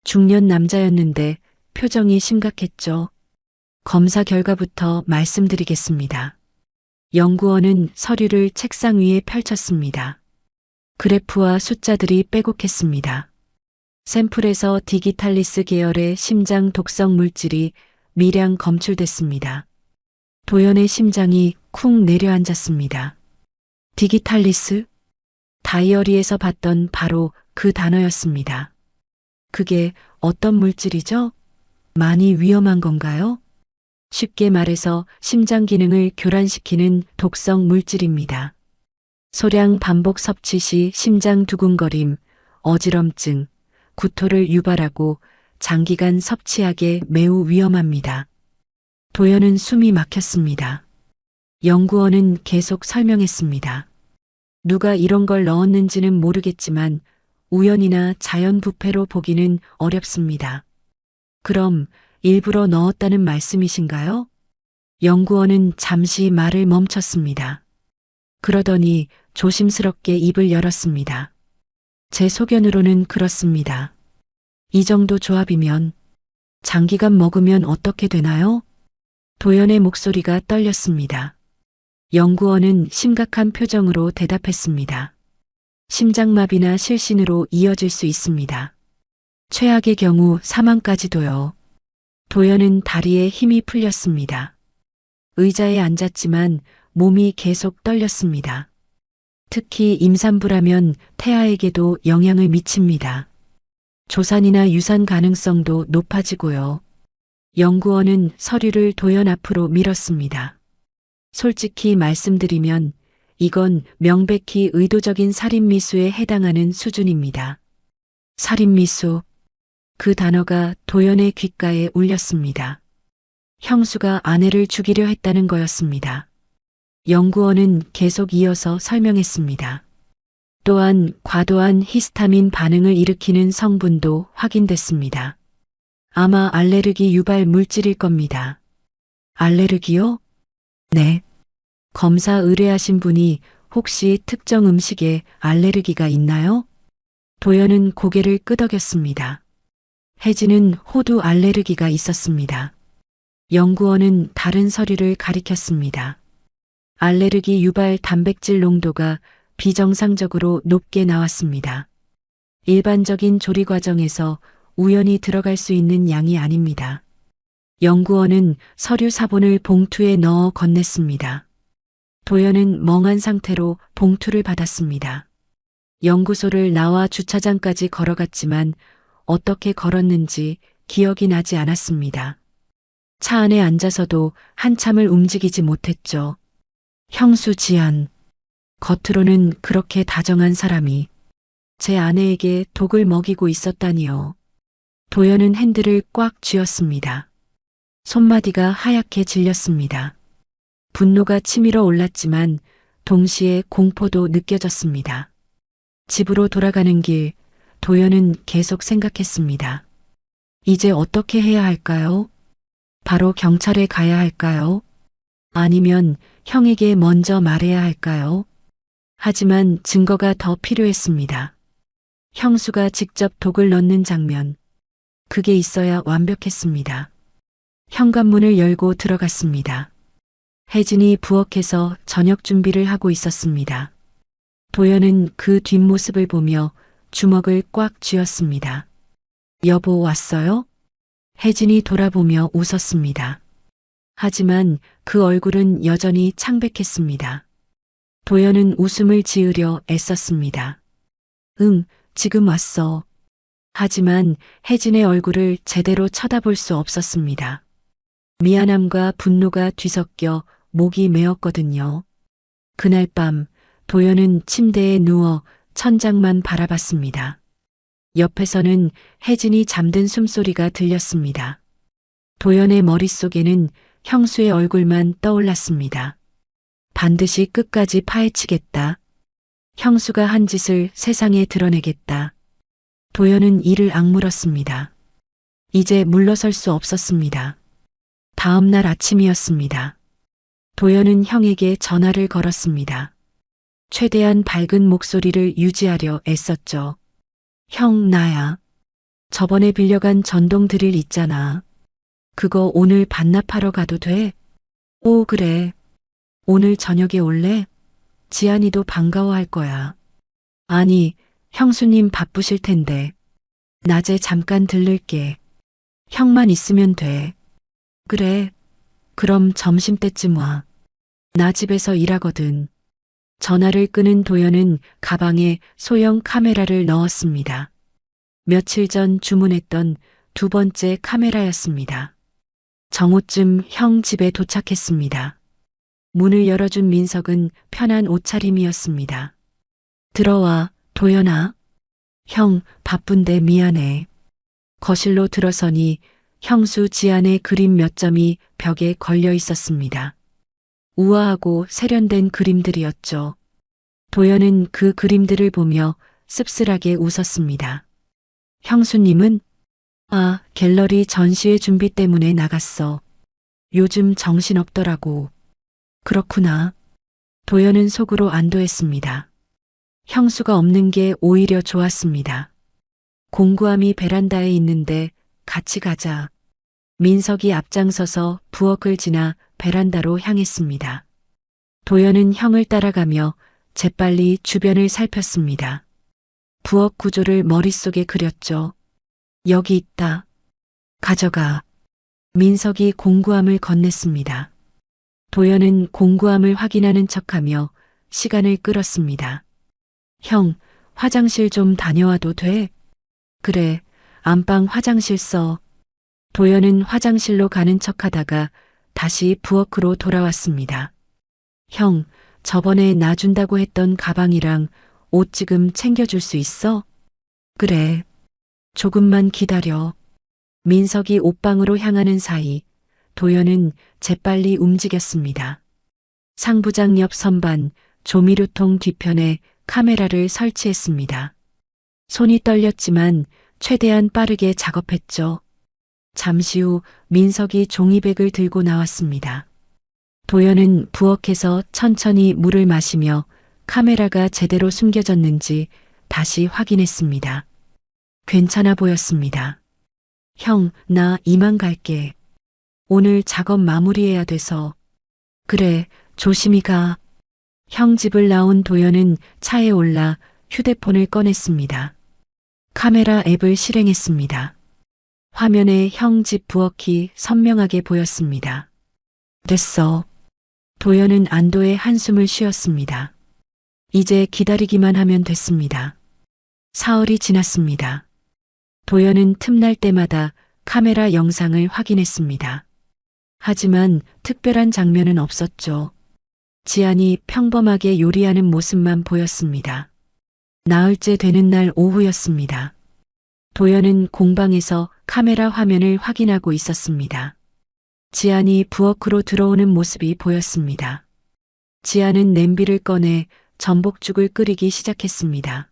중년 남자였는데 표정이 심각했죠. 검사 결과부터 말씀드리겠습니다. 연구원은 서류를 책상 위에 펼쳤습니다. 그래프와 숫자들이 빼곡했습니다. 샘플에서 디기탈리스 계열의 심장 독성 물질이 미량 검출됐습니다. 도연의 심장이 쿵 내려앉았습니다. 디기탈리스? 다이어리에서 봤던 바로 그 단어였습니다. 그게 어떤 물질이죠? 많이 위험한 건가요? 쉽게 말해서 심장 기능을 교란시키는 독성 물질입니다. 소량 반복 섭취 시 심장 두근거림, 어지럼증, 구토를 유발하고 장기간 섭취하기에 매우 위험합니다. 도연은 숨이 막혔습니다. 연구원은 계속 설명했습니다. 누가 이런 걸 넣었는지는 모르겠지만 우연이나 자연부패로 보기는 어렵습니다. 그럼 일부러 넣었다는 말씀이신가요? 연구원은 잠시 말을 멈췄습니다. 그러더니 조심스럽게 입을 열었습니다. 제 소견으로는 그렇습니다. 이 정도 조합이면 장기간 먹으면 어떻게 되나요? 도연의 목소리가 떨렸습니다. 연구원은 심각한 표정으로 대답했습니다. 심장마비나 실신으로 이어질 수 있습니다. 최악의 경우 사망까지도요. 도연은 다리에 힘이 풀렸습니다. 의자에 앉았지만 몸이 계속 떨렸습니다. 특히 임산부라면 태아에게도 영향을 미칩니다. 조산이나 유산 가능성도 높아지고요. 연구원은 서류를 도연 앞으로 밀었습니다. 솔직히 말씀드리면 이건 명백히 의도적인 살인미수에 해당하는 수준입니다. 살인미수. 그 단어가 도연의 귓가에 울렸습니다. 형수가 아내를 죽이려 했다는 거였습니다. 연구원은 계속 이어서 설명했습니다. 또한 과도한 히스타민 반응을 일으키는 성분도 확인됐습니다. 아마 알레르기 유발 물질일 겁니다. 알레르기요? 네. 검사 의뢰하신 분이 혹시 특정 음식에 알레르기가 있나요? 도연은 고개를 끄덕였습니다. 혜진은 호두 알레르기가 있었습니다. 연구원은 다른 서류를 가리켰습니다. 알레르기 유발 단백질 농도가 비정상적으로 높게 나왔습니다. 일반적인 조리 과정에서 우연히 들어갈 수 있는 양이 아닙니다. 연구원은 서류 사본을 봉투에 넣어 건넸습니다. 도연은 멍한 상태로 봉투를 받았습니다. 연구소를 나와 주차장까지 걸어갔지만 어떻게 걸었는지 기억이 나지 않았습니다. 차 안에 앉아서도 한참을 움직이지 못했죠. 형수 지안. 겉으로는 그렇게 다정한 사람이 제 아내에게 독을 먹이고 있었다니요. 도연은 핸들을 꽉 쥐었습니다. 손마디가 하얗게 질렸습니다. 분노가 치밀어 올랐지만 동시에 공포도 느껴졌습니다. 집으로 돌아가는 길, 도연은 계속 생각했습니다. 이제 어떻게 해야 할까요? 바로 경찰에 가야 할까요? 아니면 형에게 먼저 말해야 할까요? 하지만 증거가 더 필요했습니다. 형수가 직접 독을 넣는 장면. 그게 있어야 완벽했습니다. 현관문을 열고 들어갔습니다. 혜진이 부엌에서 저녁 준비를 하고 있었습니다. 도연은 그 뒷모습을 보며 주먹을 꽉 쥐었습니다. 여보 왔어요? 혜진이 돌아보며 웃었습니다. 하지만 그 얼굴은 여전히 창백했습니다. 도연은 웃음을 지으려 애썼습니다. 응, 지금 왔어. 하지만 혜진의 얼굴을 제대로 쳐다볼 수 없었습니다. 미안함과 분노가 뒤섞여 목이 메었거든요. 그날 밤 도연은 침대에 누워 천장만 바라봤습니다. 옆에서는 혜진이 잠든 숨소리가 들렸습니다. 도연의 머릿속에는 형수의 얼굴만 떠올랐습니다. 반드시 끝까지 파헤치겠다. 형수가 한 짓을 세상에 드러내겠다. 도연은 이를 악물었습니다. 이제 물러설 수 없었습니다. 다음 날 아침이었습니다. 도연은 형에게 전화를 걸었습니다. 최대한 밝은 목소리를 유지하려 애썼죠. 형, 나야. 저번에 빌려간 전동 드릴 있잖아. 그거 오늘 반납하러 가도 돼? 오, 그래. 오늘 저녁에 올래? 지안이도 반가워할 거야. 아니, 형수님 바쁘실 텐데. 낮에 잠깐 들를게. 형만 있으면 돼. 그래. 그럼 점심때쯤 와. 나 집에서 일하거든. 전화를 끊은 도연은 가방에 소형 카메라를 넣었습니다. 며칠 전 주문했던 두 번째 카메라였습니다. 정오쯤 형 집에 도착했습니다. 문을 열어준 민석은 편한 옷차림이었습니다. 들어와, 도연아. 형, 바쁜데 미안해. 거실로 들어서니 형수 지안의 그림 몇 점이 벽에 걸려 있었습니다. 우아하고 세련된 그림들이었죠. 도연은 그 그림들을 보며 씁쓸하게 웃었습니다. 형수님은? 아, 갤러리 전시회 준비 때문에 나갔어. 요즘 정신없더라고. 그렇구나. 도연은 속으로 안도했습니다. 형수가 없는 게 오히려 좋았습니다. 공구함이 베란다에 있는데 같이 가자. 민석이 앞장서서 부엌을 지나 베란다로 향했습니다. 도연은 형을 따라가며 재빨리 주변을 살폈습니다. 부엌 구조를 머릿속에 그렸죠. 여기 있다. 가져가. 민석이 공구함을 건넸습니다. 도연은 공구함을 확인하는 척하며 시간을 끌었습니다. 형, 화장실 좀 다녀와도 돼? 그래, 안방 화장실 써. 도연은 화장실로 가는 척하다가 다시 부엌으로 돌아왔습니다. 형, 저번에 놔준다고 했던 가방이랑 옷 지금 챙겨줄 수 있어? 그래. 조금만 기다려. 민석이 옷방으로 향하는 사이 도연은 재빨리 움직였습니다. 상부장 옆 선반 조미료통 뒤편에 카메라를 설치했습니다. 손이 떨렸지만 최대한 빠르게 작업했죠. 잠시 후 민석이 종이백을 들고 나왔습니다. 도연은 부엌에서 천천히 물을 마시며 카메라가 제대로 숨겨졌는지 다시 확인했습니다. 괜찮아 보였습니다. 형, 나 이만 갈게. 오늘 작업 마무리해야 돼서. 그래, 조심히 가. 형 집을 나온 도연은 차에 올라 휴대폰을 꺼냈습니다. 카메라 앱을 실행했습니다. 화면에 형 집 부엌이 선명하게 보였습니다. 됐어. 도연은 안도의 한숨을 쉬었습니다. 이제 기다리기만 하면 됐습니다. 사흘이 지났습니다. 도연은 틈날 때마다 카메라 영상을 확인했습니다. 하지만 특별한 장면은 없었죠. 지안이 평범하게 요리하는 모습만 보였습니다. 나흘째 되는 날 오후였습니다. 도연은 공방에서 카메라 화면을 확인하고 있었습니다. 지안이 부엌으로 들어오는 모습이 보였습니다. 지안은 냄비를 꺼내 전복죽을 끓이기 시작했습니다.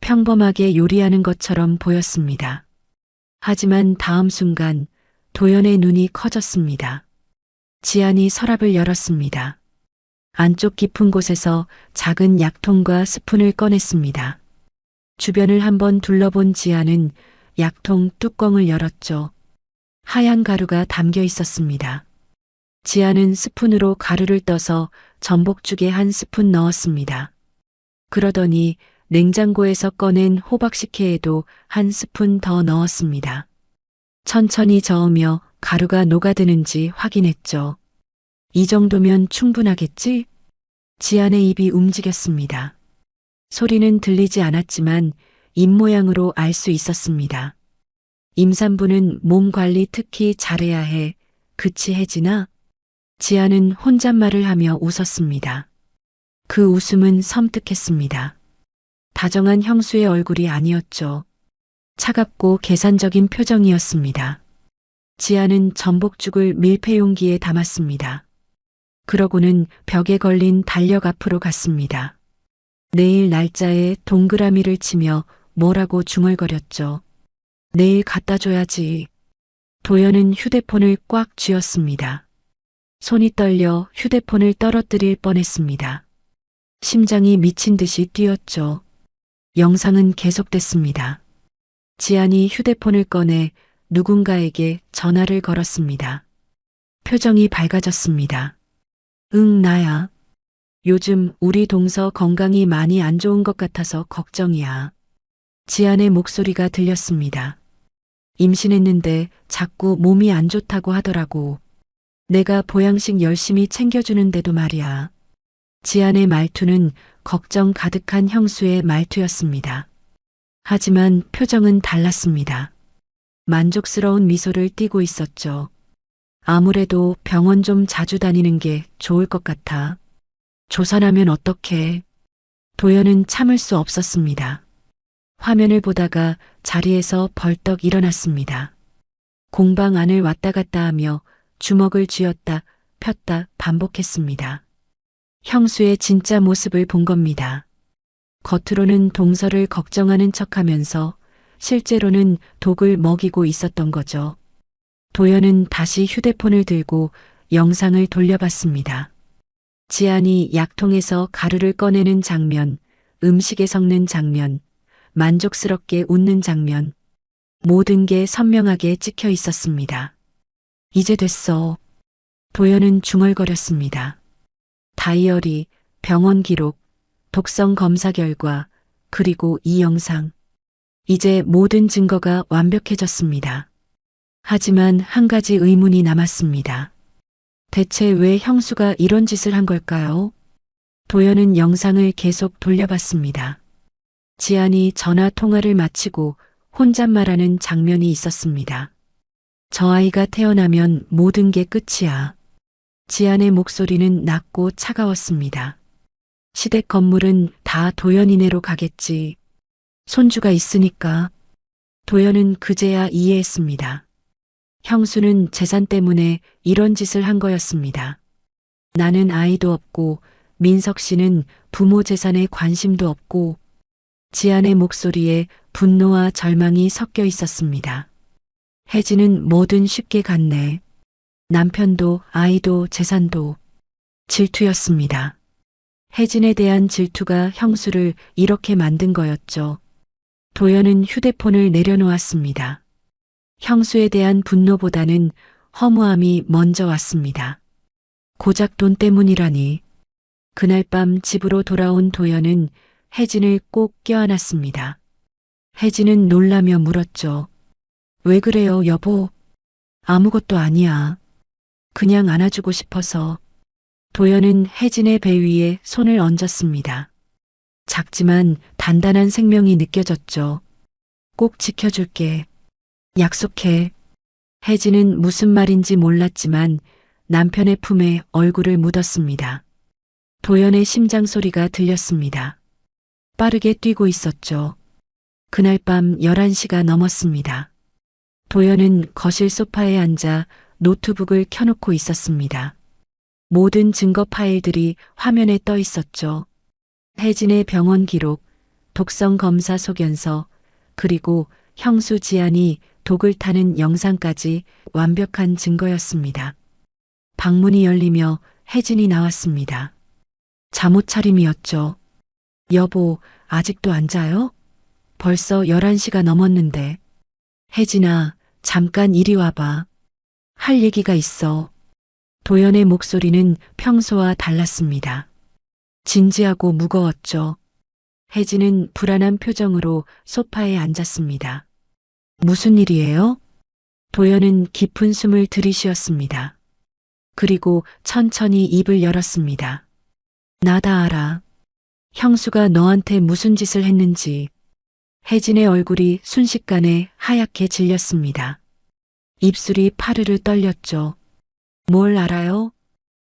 평범하게 요리하는 것처럼 보였습니다. 하지만 다음 순간 도연의 눈이 커졌습니다. 지안이 서랍을 열었습니다. 안쪽 깊은 곳에서 작은 약통과 스푼을 꺼냈습니다. 주변을 한번 둘러본 지안은 약통 뚜껑을 열었죠. 하얀 가루가 담겨 있었습니다. 지안은 스푼으로 가루를 떠서 전복죽에 한 스푼 넣었습니다. 그러더니 냉장고에서 꺼낸 호박식혜에도 한 스푼 더 넣었습니다. 천천히 저으며 가루가 녹아드는지 확인했죠. 이 정도면 충분하겠지? 지안의 입이 움직였습니다. 소리는 들리지 않았지만 입모양으로 알 수 있었습니다. 임산부는 몸 관리 특히 잘해야 해. 그치 혜진아? 지안은 혼잣말을 하며 웃었습니다. 그 웃음은 섬뜩했습니다. 다정한 형수의 얼굴이 아니었죠. 차갑고 계산적인 표정이었습니다. 지안은 전복죽을 밀폐용기에 담았습니다. 그러고는 벽에 걸린 달력 앞으로 갔습니다. 내일 날짜에 동그라미를 치며 뭐라고 중얼거렸죠. 내일 갖다 줘야지. 도연은 휴대폰을 꽉 쥐었습니다. 손이 떨려 휴대폰을 떨어뜨릴 뻔했습니다. 심장이 미친 듯이 뛰었죠. 영상은 계속됐습니다. 지안이 휴대폰을 꺼내 누군가에게 전화를 걸었습니다. 표정이 밝아졌습니다. 응, 나야. 요즘 우리 동서 건강이 많이 안 좋은 것 같아서 걱정이야. 지안의 목소리가 들렸습니다. 임신했는데 자꾸 몸이 안 좋다고 하더라고. 내가 보양식 열심히 챙겨주는데도 말이야. 지안의 말투는 걱정 가득한 형수의 말투였습니다. 하지만 표정은 달랐습니다. 만족스러운 미소를 띠고 있었죠. 아무래도 병원 좀 자주 다니는 게 좋을 것 같아. 조산하면 어떡해. 도연은 참을 수 없었습니다. 화면을 보다가 자리에서 벌떡 일어났습니다. 공방 안을 왔다 갔다 하며 주먹을 쥐었다 폈다 반복했습니다. 형수의 진짜 모습을 본 겁니다. 겉으로는 동서를 걱정하는 척하면서 실제로는 독을 먹이고 있었던 거죠. 도연은 다시 휴대폰을 들고 영상을 돌려봤습니다. 지안이 약통에서 가루를 꺼내는 장면, 음식에 섞는 장면, 만족스럽게 웃는 장면, 모든 게 선명하게 찍혀 있었습니다. 이제 됐어. 도연은 중얼거렸습니다. 다이어리, 병원 기록, 독성 검사 결과, 그리고 이 영상. 이제 모든 증거가 완벽해졌습니다. 하지만 한 가지 의문이 남았습니다. 대체 왜 형수가 이런 짓을 한 걸까요? 도연은 영상을 계속 돌려봤습니다. 지안이 전화 통화를 마치고 혼잣말하는 장면이 있었습니다. 저 아이가 태어나면 모든 게 끝이야. 지안의 목소리는 낮고 차가웠습니다. 시댁 건물은 다 도연이네로 가겠지. 손주가 있으니까. 도연은 그제야 이해했습니다. 형수는 재산 때문에 이런 짓을 한 거였습니다. 나는 아이도 없고 민석 씨는 부모 재산에 관심도 없고. 지안의 목소리에 분노와 절망이 섞여 있었습니다. 혜진은 뭐든 쉽게 갔네. 남편도 아이도 재산도. 질투였습니다. 혜진에 대한 질투가 형수를 이렇게 만든 거였죠. 도연은 휴대폰을 내려놓았습니다. 형수에 대한 분노보다는 허무함이 먼저 왔습니다. 고작 돈 때문이라니. 그날 밤 집으로 돌아온 도연은 혜진을 꼭 껴안았습니다. 혜진은 놀라며 물었죠. 왜 그래요, 여보? 아무것도 아니야. 그냥 안아주고 싶어서. 도연은 혜진의 배 위에 손을 얹었습니다. 작지만 단단한 생명이 느껴졌죠. 꼭 지켜줄게. 약속해. 혜진은 무슨 말인지 몰랐지만 남편의 품에 얼굴을 묻었습니다. 도연의 심장 소리가 들렸습니다. 빠르게 뛰고 있었죠. 그날 밤 11시가 넘었습니다. 도연은 거실 소파에 앉아 노트북을 켜놓고 있었습니다. 모든 증거 파일들이 화면에 떠 있었죠. 혜진의 병원 기록, 독성 검사 소견서, 그리고 형수 지안이 독을 타는 영상까지 완벽한 증거였습니다. 방문이 열리며 혜진이 나왔습니다. 잠옷 차림이었죠. 여보, 아직도 안 자요? 벌써 11시가 넘었는데. 혜진아, 잠깐 이리 와봐. 할 얘기가 있어. 도연의 목소리는 평소와 달랐습니다. 진지하고 무거웠죠. 혜진은 불안한 표정으로 소파에 앉았습니다. 무슨 일이에요? 도연은 깊은 숨을 들이쉬었습니다. 그리고 천천히 입을 열었습니다. 나 다 알아. 형수가 너한테 무슨 짓을 했는지. 혜진의 얼굴이 순식간에 하얗게 질렸습니다. 입술이 파르르 떨렸죠. 뭘 알아요?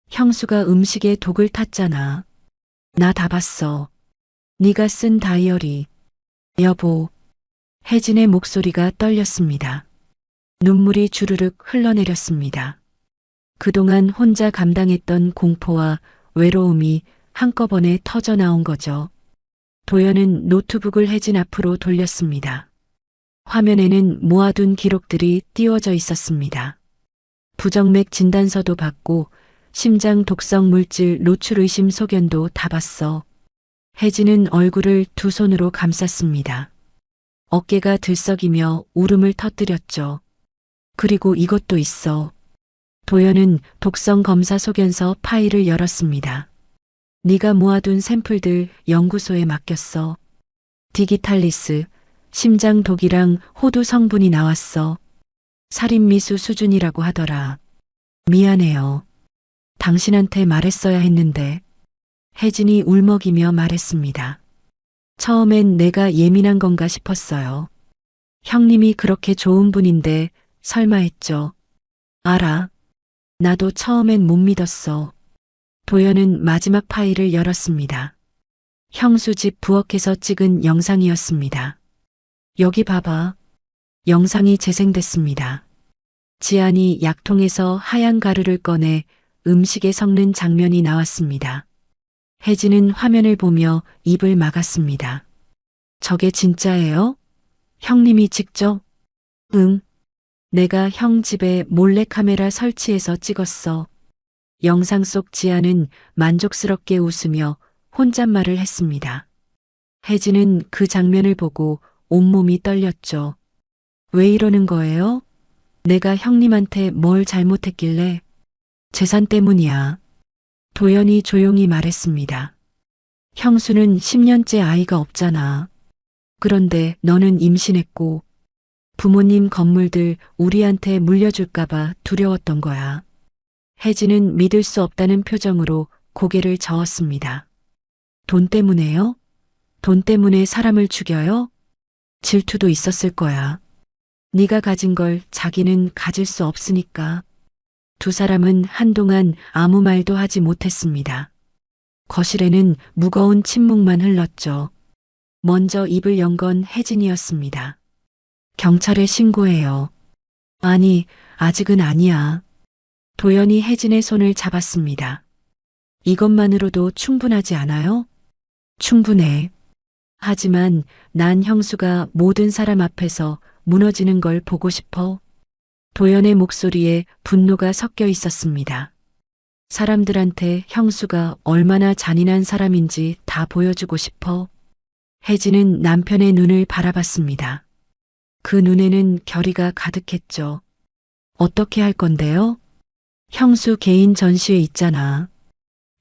형수가 음식에 독을 탔잖아. 나 다 봤어. 네가 쓴 다이어리. 여보. 혜진의 목소리가 떨렸습니다. 눈물이 주르륵 흘러내렸습니다. 그동안 혼자 감당했던 공포와 외로움이 한꺼번에 터져 나온 거죠. 도연은 노트북을 혜진 앞으로 돌렸습니다. 화면에는 모아둔 기록들이 띄워져 있었습니다. 부정맥 진단서도 받고 심장 독성 물질 노출 의심 소견도 다 봤어. 혜진은 얼굴을 두 손으로 감쌌습니다. 어깨가 들썩이며 울음을 터뜨렸죠. 그리고 이것도 있어. 도연은 독성 검사 소견서 파일을 열었습니다. 네가 모아둔 샘플들 연구소에 맡겼어. 디기탈리스, 심장 독이랑 호두 성분이 나왔어. 살인미수 수준이라고 하더라. 미안해요. 당신한테 말했어야 했는데. 혜진이 울먹이며 말했습니다. 처음엔 내가 예민한 건가 싶었어요. 형님이 그렇게 좋은 분인데 설마 했죠. 알아. 나도 처음엔 못 믿었어. 도연은 마지막 파일을 열었습니다. 형수 집 부엌에서 찍은 영상이었습니다. 여기 봐봐. 영상이 재생됐습니다. 지안이 약통에서 하얀 가루를 꺼내 음식에 섞는 장면이 나왔습니다. 혜진은 화면을 보며 입을 막았습니다. 저게 진짜예요? 형님이 직접? 응. 내가 형 집에 몰래카메라 설치해서 찍었어. 영상 속 지아는 만족스럽게 웃으며 혼잣말을 했습니다. 혜진은 그 장면을 보고 온몸이 떨렸죠. 왜 이러는 거예요? 내가 형님한테 뭘 잘못했길래? 재산 때문이야. 도연이 조용히 말했습니다. 형수는 10년째 아이가 없잖아. 그런데 너는 임신했고 부모님 건물들 우리한테 물려줄까봐 두려웠던 거야. 혜진은 믿을 수 없다는 표정으로 고개를 저었습니다. 돈 때문에요? 돈 때문에 사람을 죽여요? 질투도 있었을 거야. 네가 가진 걸 자기는 가질 수 없으니까. 두 사람은 한동안 아무 말도 하지 못했습니다. 거실에는 무거운 침묵만 흘렀죠. 먼저 입을 연 건 혜진이었습니다. 경찰에 신고해요. 아니, 아직은 아니야. 도연이 혜진의 손을 잡았습니다. 이것만으로도 충분하지 않아요? 충분해. 하지만 난 형수가 모든 사람 앞에서 무너지는 걸 보고 싶어. 도연의 목소리에 분노가 섞여 있었습니다. 사람들한테 형수가 얼마나 잔인한 사람인지 다 보여주고 싶어. 혜진은 남편의 눈을 바라봤습니다. 그 눈에는 결의가 가득했죠. 어떻게 할 건데요? 형수 개인 전시회 있잖아.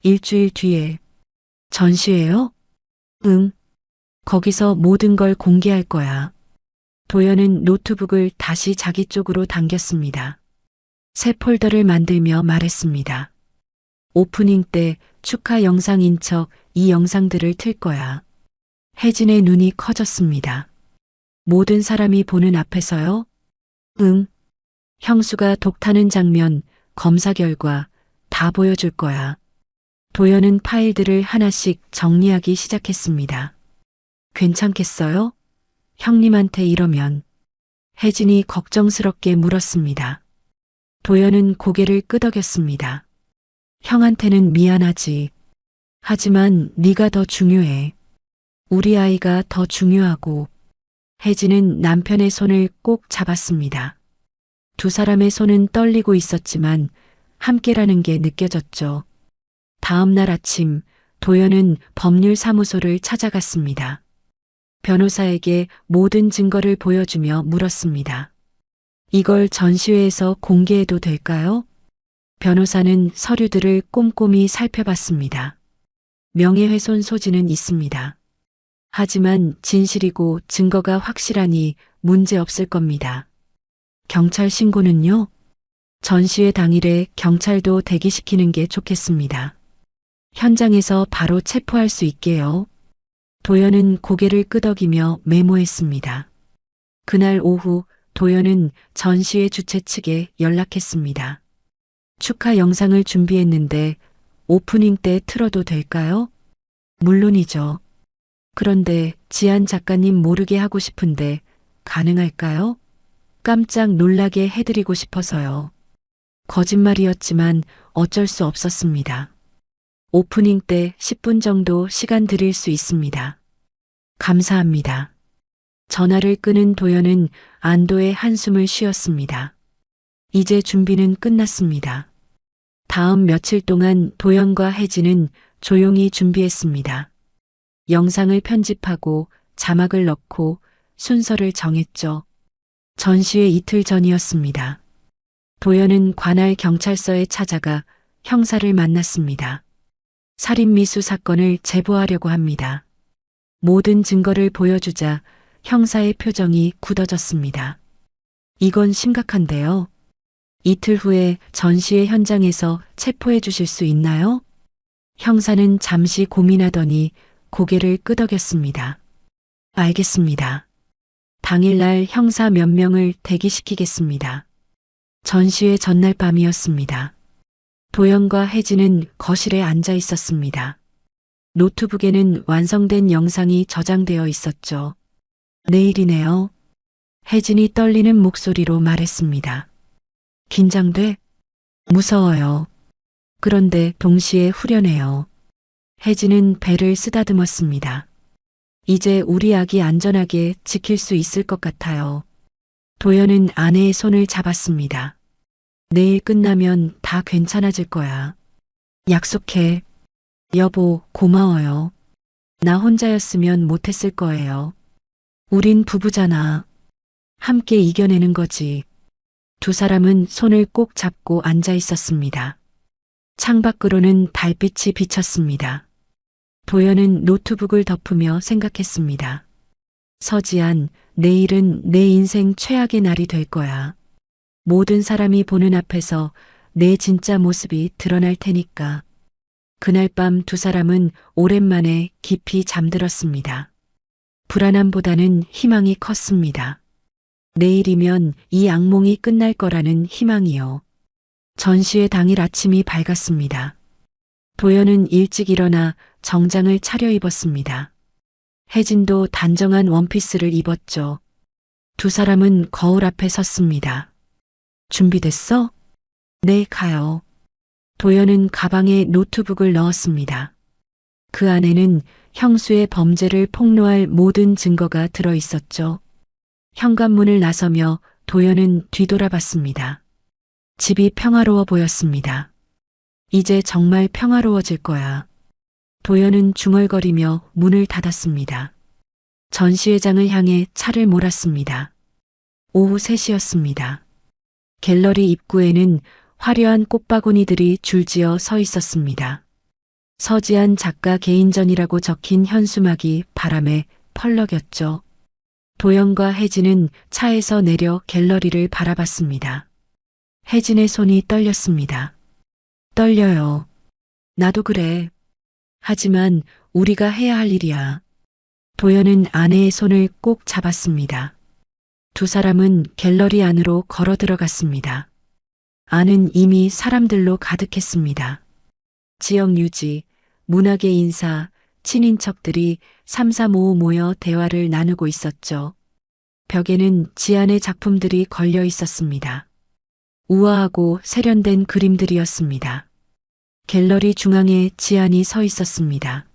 일주일 뒤에. 전시회요? 응. 거기서 모든 걸 공개할 거야. 도연은 노트북을 다시 자기 쪽으로 당겼습니다. 새 폴더를 만들며 말했습니다. 오프닝 때 축하 영상인 척 이 영상들을 틀 거야. 혜진의 눈이 커졌습니다. 모든 사람이 보는 앞에서요? 응. 형수가 독타는 장면, 검사 결과 다 보여줄 거야. 도연은 파일들을 하나씩 정리하기 시작했습니다. 괜찮겠어요? 형님한테 이러면. 혜진이 걱정스럽게 물었습니다. 도연은 고개를 끄덕였습니다. 형한테는 미안하지. 하지만 네가 더 중요해. 우리 아이가 더 중요하고. 혜진은 남편의 손을 꼭 잡았습니다. 두 사람의 손은 떨리고 있었지만 함께라는 게 느껴졌죠. 다음 날 아침 도연은 법률사무소를 찾아갔습니다. 변호사에게 모든 증거를 보여주며 물었습니다. 이걸 전시회에서 공개해도 될까요? 변호사는 서류들을 꼼꼼히 살펴봤습니다. 명예훼손 소지는 있습니다. 하지만 진실이고 증거가 확실하니 문제 없을 겁니다. 경찰 신고는요? 전시회 당일에 경찰도 대기시키는 게 좋겠습니다. 현장에서 바로 체포할 수 있게요. 도연은 고개를 끄덕이며 메모했습니다. 그날 오후 도연은 전시회 주최 측에 연락했습니다. 축하 영상을 준비했는데 오프닝 때 틀어도 될까요? 물론이죠. 그런데 지한 작가님 모르게 하고 싶은데 가능할까요? 깜짝 놀라게 해드리고 싶어서요. 거짓말이었지만 어쩔 수 없었습니다. 오프닝 때 10분 정도 시간 드릴 수 있습니다. 감사합니다. 전화를 끊은 도연은 안도의 한숨을 쉬었습니다. 이제 준비는 끝났습니다. 다음 며칠 동안 도연과 혜진은 조용히 준비했습니다. 영상을 편집하고 자막을 넣고 순서를 정했죠. 전시회 이틀 전이었습니다. 도연은 관할 경찰서에 찾아가 형사를 만났습니다. 살인미수 사건을 제보하려고 합니다. 모든 증거를 보여주자 형사의 표정이 굳어졌습니다. 이건 심각한데요. 이틀 후에 전시회 현장에서 체포해 주실 수 있나요? 형사는 잠시 고민하더니 고개를 끄덕였습니다. 알겠습니다. 당일날 형사 몇 명을 대기시키겠습니다. 전시회 전날 밤이었습니다. 도연과 혜진은 거실에 앉아 있었습니다. 노트북에는 완성된 영상이 저장되어 있었죠. 내일이네요. 혜진이 떨리는 목소리로 말했습니다. 긴장돼? 무서워요. 그런데 동시에 후련해요. 혜진은 배를 쓰다듬었습니다. 이제 우리 아기 안전하게 지킬 수 있을 것 같아요. 도연은 아내의 손을 잡았습니다. 내일 끝나면 다 괜찮아질 거야. 약속해. 여보, 고마워요. 나 혼자였으면 못했을 거예요. 우린 부부잖아. 함께 이겨내는 거지. 두 사람은 손을 꼭 잡고 앉아 있었습니다. 창밖으로는 달빛이 비쳤습니다. 도연은 노트북을 덮으며 생각했습니다. 서지안, 내일은 내 인생 최악의 날이 될 거야. 모든 사람이 보는 앞에서 내 진짜 모습이 드러날 테니까. 그날 밤 두 사람은 오랜만에 깊이 잠들었습니다. 불안함보다는 희망이 컸습니다. 내일이면 이 악몽이 끝날 거라는 희망이요. 전시회 당일 아침이 밝았습니다. 도연은 일찍 일어나 정장을 차려입었습니다. 혜진도 단정한 원피스를 입었죠. 두 사람은 거울 앞에 섰습니다. 준비됐어? 네, 가요. 도연은 가방에 노트북을 넣었습니다. 그 안에는 형수의 범죄를 폭로할 모든 증거가 들어 있었죠. 현관문을 나서며 도연은 뒤돌아봤습니다. 집이 평화로워 보였습니다. 이제 정말 평화로워질 거야. 도연은 중얼거리며 문을 닫았습니다. 전시회장을 향해 차를 몰았습니다. 오후 3시였습니다. 갤러리 입구에는 화려한 꽃바구니들이 줄지어 서 있었습니다. 서지안 작가 개인전이라고 적힌 현수막이 바람에 펄럭였죠. 도연과 혜진은 차에서 내려 갤러리를 바라봤습니다. 혜진의 손이 떨렸습니다. 떨려요. 나도 그래. 하지만 우리가 해야 할 일이야. 도연은 아내의 손을 꼭 잡았습니다. 두 사람은 갤러리 안으로 걸어 들어갔습니다. 안은 이미 사람들로 가득했습니다. 지역 유지, 문학의 인사, 친인척들이 삼삼오오 모여 대화를 나누고 있었죠. 벽에는 지안의 작품들이 걸려 있었습니다. 우아하고 세련된 그림들이었습니다. 갤러리 중앙에 지안이 서 있었습니다.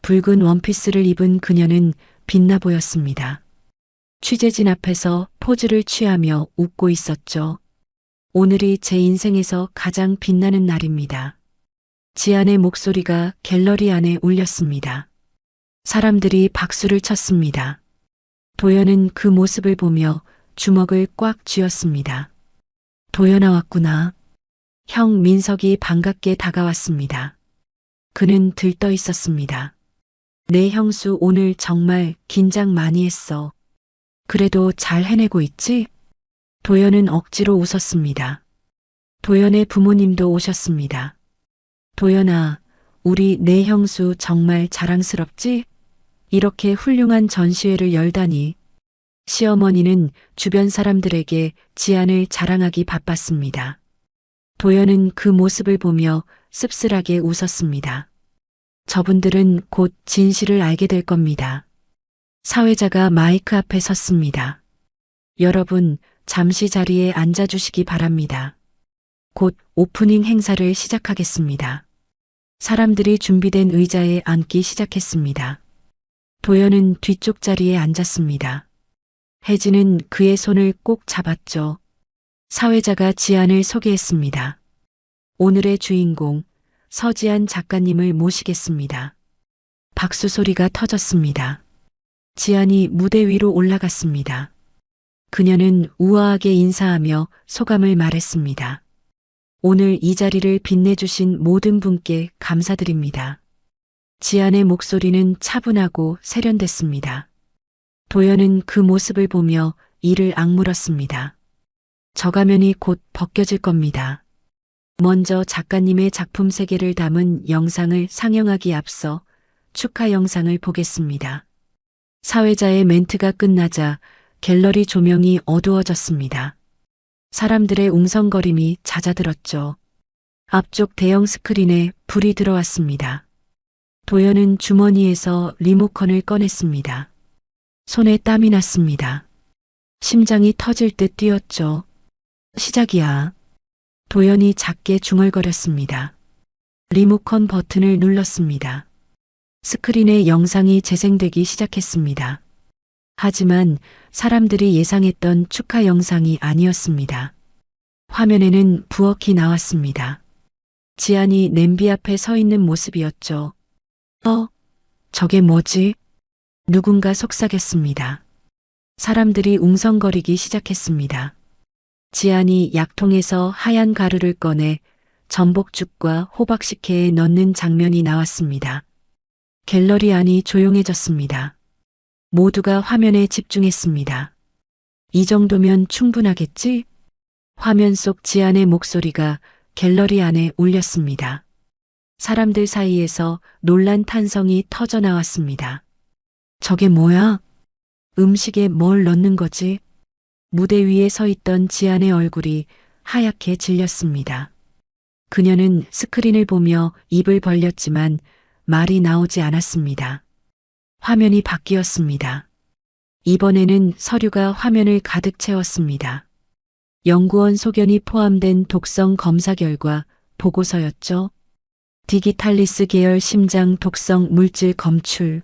붉은 원피스를 입은 그녀는 빛나 보였습니다. 취재진 앞에서 포즈를 취하며 웃고 있었죠. 오늘이 제 인생에서 가장 빛나는 날입니다. 지안의 목소리가 갤러리 안에 울렸습니다. 사람들이 박수를 쳤습니다. 도연은 그 모습을 보며 주먹을 꽉 쥐었습니다. 도연아 왔구나. 형 민석이 반갑게 다가왔습니다. 그는 들떠 있었습니다. 내 형수 오늘 정말 긴장 많이 했어. 그래도 잘 해내고 있지? 도연은 억지로 웃었습니다. 도연의 부모님도 오셨습니다. 도연아, 우리 내 형수 정말 자랑스럽지? 이렇게 훌륭한 전시회를 열다니. 시어머니는 주변 사람들에게 지안을 자랑하기 바빴습니다. 도연은 그 모습을 보며 씁쓸하게 웃었습니다. 저분들은 곧 진실을 알게 될 겁니다. 사회자가 마이크 앞에 섰습니다. 여러분, 잠시 자리에 앉아주시기 바랍니다. 곧 오프닝 행사를 시작하겠습니다. 사람들이 준비된 의자에 앉기 시작했습니다. 도연은 뒤쪽 자리에 앉았습니다. 혜진은 그의 손을 꼭 잡았죠. 사회자가 지안을 소개했습니다. 오늘의 주인공, 서지안 작가님을 모시겠습니다. 박수 소리가 터졌습니다. 지안이 무대 위로 올라갔습니다. 그녀는 우아하게 인사하며 소감을 말했습니다. 오늘 이 자리를 빛내주신 모든 분께 감사드립니다. 지안의 목소리는 차분하고 세련됐습니다. 도연은 그 모습을 보며 이를 악물었습니다. 저 가면이 곧 벗겨질 겁니다. 먼저 작가님의 작품 세계를 담은 영상을 상영하기 앞서 축하 영상을 보겠습니다. 사회자의 멘트가 끝나자 갤러리 조명이 어두워졌습니다. 사람들의 웅성거림이 잦아들었죠. 앞쪽 대형 스크린에 불이 들어왔습니다. 도연은 주머니에서 리모컨을 꺼냈습니다. 손에 땀이 났습니다. 심장이 터질 듯 뛰었죠. 시작이야. 도연이 작게 중얼거렸습니다. 리모컨 버튼을 눌렀습니다. 스크린에 영상이 재생되기 시작했습니다. 하지만 사람들이 예상했던 축하 영상이 아니었습니다. 화면에는 부엌이 나왔습니다. 지안이 냄비 앞에 서 있는 모습이었죠. 저게 뭐지? 누군가 속삭였습니다. 사람들이 웅성거리기 시작했습니다. 지안이 약통에서 하얀 가루를 꺼내 전복죽과 호박식혜에 넣는 장면이 나왔습니다. 갤러리 안이 조용해졌습니다. 모두가 화면에 집중했습니다. 이 정도면 충분하겠지? 화면 속 지안의 목소리가 갤러리 안에 울렸습니다. 사람들 사이에서 놀란 탄성이 터져 나왔습니다. 저게 뭐야? 음식에 뭘 넣는 거지? 무대 위에 서 있던 지안의 얼굴이 하얗게 질렸습니다. 그녀는 스크린을 보며 입을 벌렸지만 말이 나오지 않았습니다. 화면이 바뀌었습니다. 이번에는 서류가 화면을 가득 채웠습니다. 연구원 소견이 포함된 독성 검사 결과 보고서였죠. 디기탈리스 계열 심장 독성 물질 검출,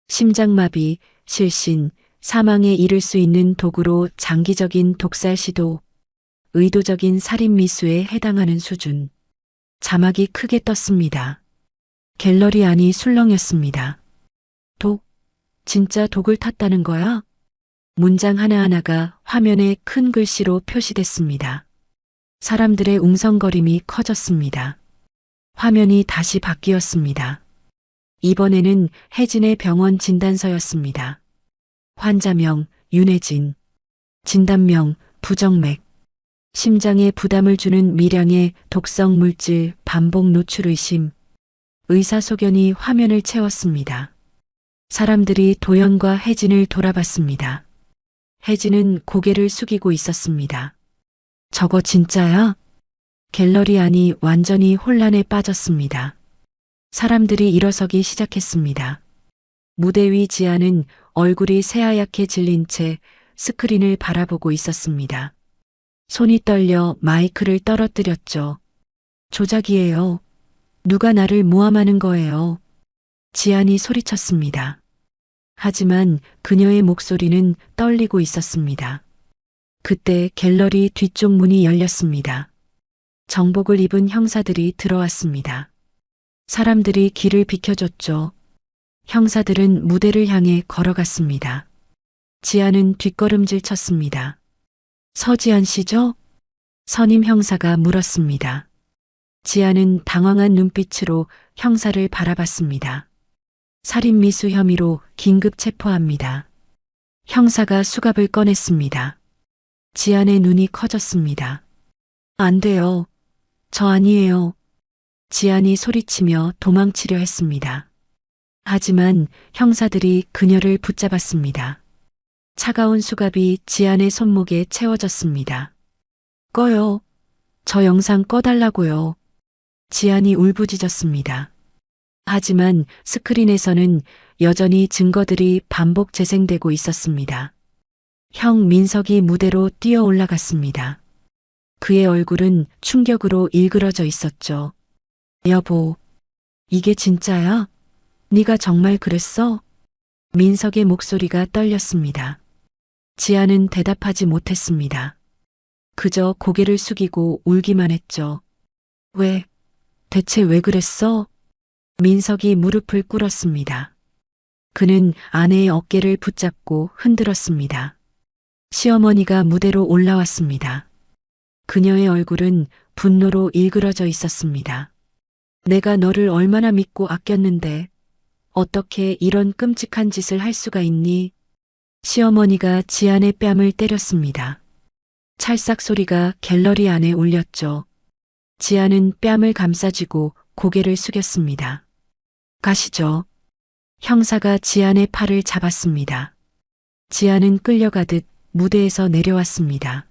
심장마비, 실신, 사망에 이를 수 있는 도구로 장기적인 독살 시도, 의도적인 살인 미수에 해당하는 수준. 자막이 크게 떴습니다. 갤러리 안이 술렁였습니다. 독? 진짜 독을 탔다는 거야? 문장 하나하나가 화면에 큰 글씨로 표시됐습니다. 사람들의 웅성거림이 커졌습니다. 화면이 다시 바뀌었습니다. 이번에는 혜진의 병원 진단서였습니다. 환자명 윤혜진, 진단명 부정맥, 심장에 부담을 주는 미량의 독성 물질 반복 노출 의심. 의사 소견이 화면을 채웠습니다. 사람들이 도연과 혜진을 돌아봤습니다. 혜진은 고개를 숙이고 있었습니다. 저거 진짜야? 갤러리 안이 완전히 혼란에 빠졌습니다. 사람들이 일어서기 시작했습니다. 무대 위 지아는 얼굴이 새하얗게 질린 채 스크린을 바라보고 있었습니다. 손이 떨려 마이크를 떨어뜨렸죠. 조작이에요. 누가 나를 모함하는 거예요. 지안이 소리쳤습니다. 하지만 그녀의 목소리는 떨리고 있었습니다. 그때 갤러리 뒤쪽 문이 열렸습니다. 정복을 입은 형사들이 들어왔습니다. 사람들이 길을 비켜줬죠. 형사들은 무대를 향해 걸어갔습니다. 지아는 뒷걸음질 쳤습니다. 서지안 씨죠? 선임 형사가 물었습니다. 지아는 당황한 눈빛으로 형사를 바라봤습니다. 살인미수 혐의로 긴급 체포합니다. 형사가 수갑을 꺼냈습니다. 지안의 눈이 커졌습니다. 안 돼요. 저 아니에요. 지안이 소리치며 도망치려 했습니다. 하지만 형사들이 그녀를 붙잡았습니다. 차가운 수갑이 지안의 손목에 채워졌습니다. 꺼요. 저 영상 꺼달라고요. 지안이 울부짖었습니다. 하지만 스크린에서는 여전히 증거들이 반복 재생되고 있었습니다. 형 민석이 무대로 뛰어 올라갔습니다. 그의 얼굴은 충격으로 일그러져 있었죠. 여보, 이게 진짜야? 네가 정말 그랬어? 민석의 목소리가 떨렸습니다. 지아는 대답하지 못했습니다. 그저 고개를 숙이고 울기만 했죠. 왜? 대체 왜 그랬어? 민석이 무릎을 꿇었습니다. 그는 아내의 어깨를 붙잡고 흔들었습니다. 시어머니가 무대로 올라왔습니다. 그녀의 얼굴은 분노로 일그러져 있었습니다. 내가 너를 얼마나 믿고 아꼈는데 어떻게 이런 끔찍한 짓을 할 수가 있니? 시어머니가 지안의 뺨을 때렸습니다. 찰싹 소리가 갤러리 안에 울렸죠. 지안은 뺨을 감싸쥐고 고개를 숙였습니다. 가시죠. 형사가 지안의 팔을 잡았습니다. 지안은 끌려가듯 무대에서 내려왔습니다.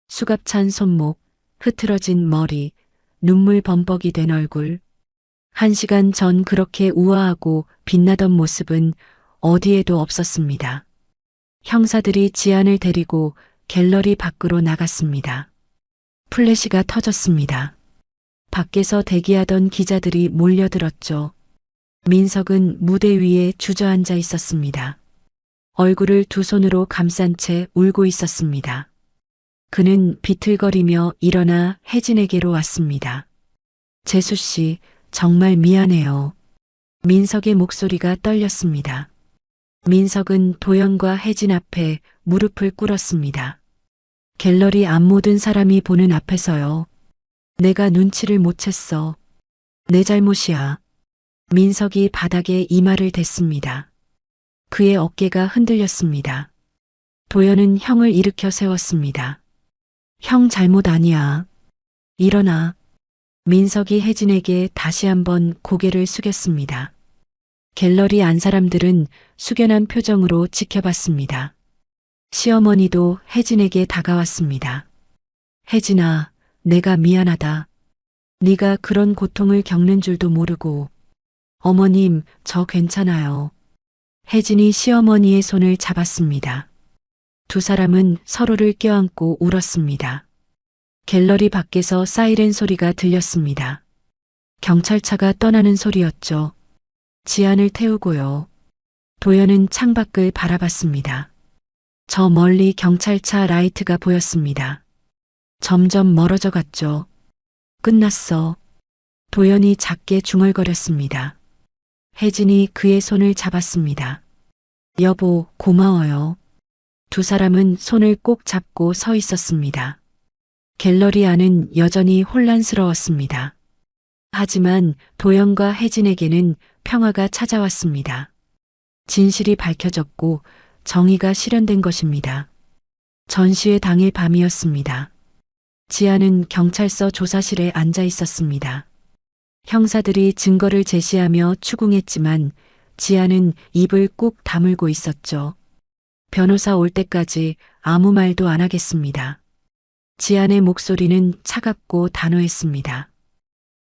수갑찬 손목, 흐트러진 머리, 눈물 범벅이 된 얼굴. 1시간 전 그렇게 우아하고 빛나던 모습은 어디에도 없었습니다. 형사들이 지안을 데리고 갤러리 밖으로 나갔습니다. 플래시가 터졌습니다. 밖에서 대기하던 기자들이 몰려들었죠. 민석은 무대 위에 주저앉아 있었습니다. 얼굴을 두 손으로 감싼 채 울고 있었습니다. 그는 비틀거리며 일어나 혜진에게로 왔습니다. 재수 씨, 정말 미안해요. 민석의 목소리가 떨렸습니다. 민석은 도연과 혜진 앞에 무릎을 꿇었습니다. 갤러리 앞 모든 사람이 보는 앞에서요. 내가 눈치를 못 챘어. 내 잘못이야. 민석이 바닥에 이마를 댔습니다. 그의 어깨가 흔들렸습니다. 도연은 형을 일으켜 세웠습니다. 형 잘못 아니야. 일어나. 민석이 혜진에게 다시 한번 고개를 숙였습니다. 갤러리 안 사람들은 숙연한 표정으로 지켜봤습니다. 시어머니도 혜진에게 다가왔습니다. 혜진아, 내가 미안하다. 네가 그런 고통을 겪는 줄도 모르고. 어머님, 저 괜찮아요. 혜진이 시어머니의 손을 잡았습니다. 두 사람은 서로를 껴안고 울었습니다. 갤러리 밖에서 사이렌 소리가 들렸습니다. 경찰차가 떠나는 소리였죠. 지안을 태우고요. 도연은 창밖을 바라봤습니다. 저 멀리 경찰차 라이트가 보였습니다. 점점 멀어져 갔죠. 끝났어. 도연이 작게 중얼거렸습니다. 혜진이 그의 손을 잡았습니다. 여보, 고마워요. 두 사람은 손을 꼭 잡고 서 있었습니다. 갤러리 안은 여전히 혼란스러웠습니다. 하지만 도연과 혜진에게는 평화가 찾아왔습니다. 진실이 밝혀졌고 정의가 실현된 것입니다. 전시회 당일 밤이었습니다. 지아는 경찰서 조사실에 앉아 있었습니다. 형사들이 증거를 제시하며 추궁했지만 지아는 입을 꾹 다물고 있었죠. 변호사 올 때까지 아무 말도 안 하겠습니다. 지안의 목소리는 차갑고 단호했습니다.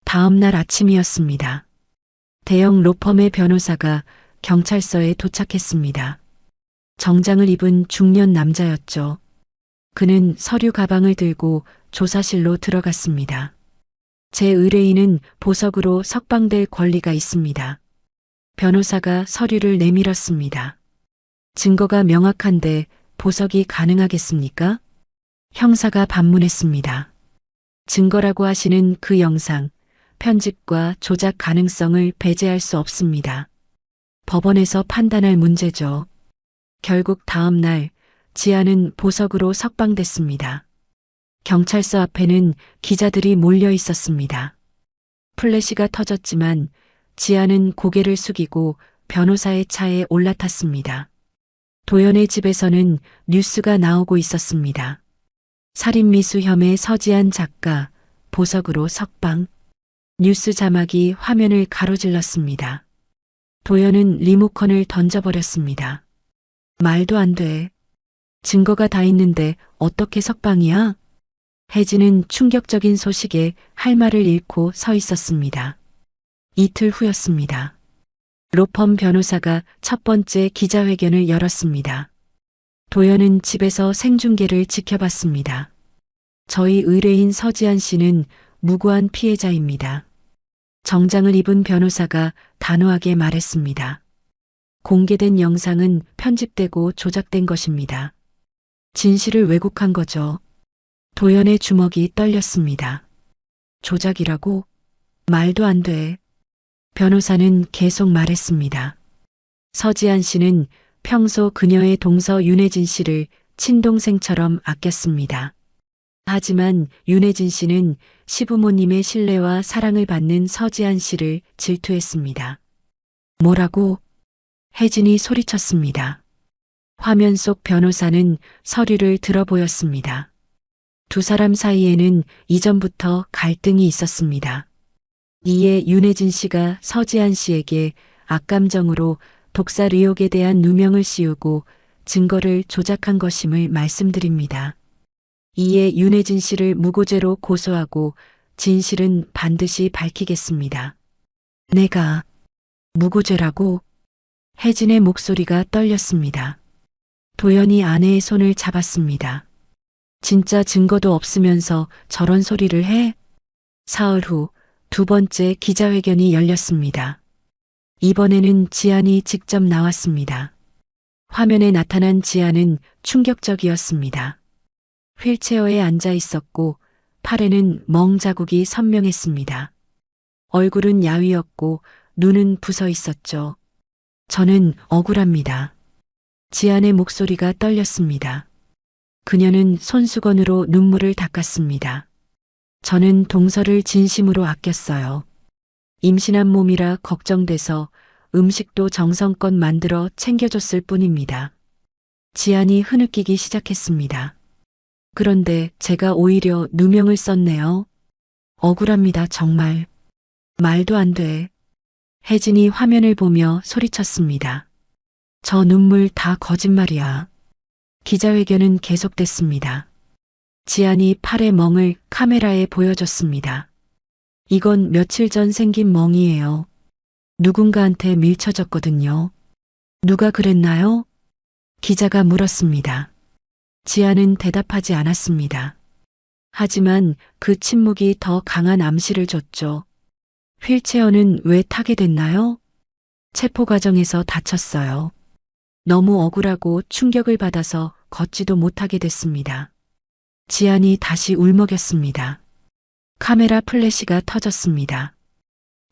다음 날 아침이었습니다. 대형 로펌의 변호사가 경찰서에 도착했습니다. 정장을 입은 중년 남자였죠. 그는 서류 가방을 들고 조사실로 들어갔습니다. 제 의뢰인은 보석으로 석방될 권리가 있습니다. 변호사가 서류를 내밀었습니다. 증거가 명확한데 보석이 가능하겠습니까? 형사가 반문했습니다. 증거라고 하시는 그 영상, 편집과 조작 가능성을 배제할 수 없습니다. 법원에서 판단할 문제죠. 결국 다음 날 지아는 보석으로 석방됐습니다. 경찰서 앞에는 기자들이 몰려 있었습니다. 플래시가 터졌지만 지아는 고개를 숙이고 변호사의 차에 올라탔습니다. 도연의 집에서는 뉴스가 나오고 있었습니다. 살인미수 혐의 서지한 작가, 보석으로 석방. 뉴스 자막이 화면을 가로질렀습니다. 도연은 리모컨을 던져버렸습니다. 말도 안 돼. 증거가 다 있는데 어떻게 석방이야? 혜진은 충격적인 소식에 할 말을 잃고 서 있었습니다. 이틀 후였습니다. 로펌 변호사가 첫 번째 기자회견을 열었습니다. 도연은 집에서 생중계를 지켜봤습니다. 저희 의뢰인 서지한 씨는 무고한 피해자입니다. 정장을 입은 변호사가 단호하게 말했습니다. 공개된 영상은 편집되고 조작된 것입니다. 진실을 왜곡한 거죠. 도연의 주먹이 떨렸습니다. 조작이라고? 말도 안 돼. 변호사는 계속 말했습니다. 서지한 씨는 평소 그녀의 동서 윤혜진 씨를 친동생처럼 아꼈습니다. 하지만 윤혜진 씨는 시부모님의 신뢰와 사랑을 받는 서지한 씨를 질투했습니다. 뭐라고? 혜진이 소리쳤습니다. 화면 속 변호사는 서류를 들어보였습니다. 두 사람 사이에는 이전부터 갈등이 있었습니다. 이에 윤혜진 씨가 서지한 씨에게 악감정으로 독살 의혹에 대한 누명을 씌우고 증거를 조작한 것임을 말씀드립니다. 이에 윤혜진 씨를 무고죄로 고소하고 진실은 반드시 밝히겠습니다. 내가 무고죄라고? 혜진의 목소리가 떨렸습니다. 도연이 아내의 손을 잡았습니다. 진짜 증거도 없으면서 저런 소리를 해? 사흘 후 두 번째 기자회견이 열렸습니다. 이번에는 지안이 직접 나왔습니다. 화면에 나타난 지안은 충격적이었습니다. 휠체어에 앉아 있었고 팔에는 멍 자국이 선명했습니다. 얼굴은 야위었고 눈은 부서 있었죠. 저는 억울합니다. 지안의 목소리가 떨렸습니다. 그녀는 손수건으로 눈물을 닦았습니다. 저는 동서를 진심으로 아꼈어요. 임신한 몸이라 걱정돼서 음식도 정성껏 만들어 챙겨줬을 뿐입니다. 지안이 흐느끼기 시작했습니다. 그런데 제가 오히려 누명을 썼네요. 억울합니다, 정말. 말도 안 돼. 혜진이 화면을 보며 소리쳤습니다. 저 눈물 다 거짓말이야. 기자회견은 계속됐습니다. 지안이 팔의 멍을 카메라에 보여줬습니다. 이건 며칠 전 생긴 멍이에요. 누군가한테 밀쳐졌거든요. 누가 그랬나요? 기자가 물었습니다. 지안은 대답하지 않았습니다. 하지만 그 침묵이 더 강한 암시를 줬죠. 휠체어는 왜 타게 됐나요? 체포 과정에서 다쳤어요. 너무 억울하고 충격을 받아서 걷지도 못하게 됐습니다. 지안이 다시 울먹였습니다. 카메라 플래시가 터졌습니다.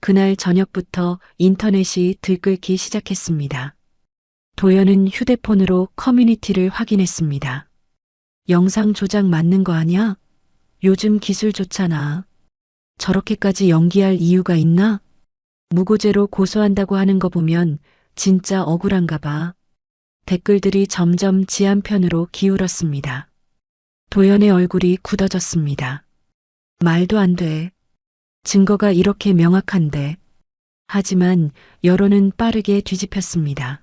그날 저녁부터 인터넷이 들끓기 시작했습니다. 도연은 휴대폰으로 커뮤니티를 확인했습니다. 영상 조작 맞는 거 아니야? 요즘 기술 좋잖아. 저렇게까지 연기할 이유가 있나? 무고죄로 고소한다고 하는 거 보면 진짜 억울한가 봐. 댓글들이 점점 지안 편으로 기울었습니다. 도연의 얼굴이 굳어졌습니다. 말도 안 돼. 증거가 이렇게 명확한데. 하지만 여론은 빠르게 뒤집혔습니다.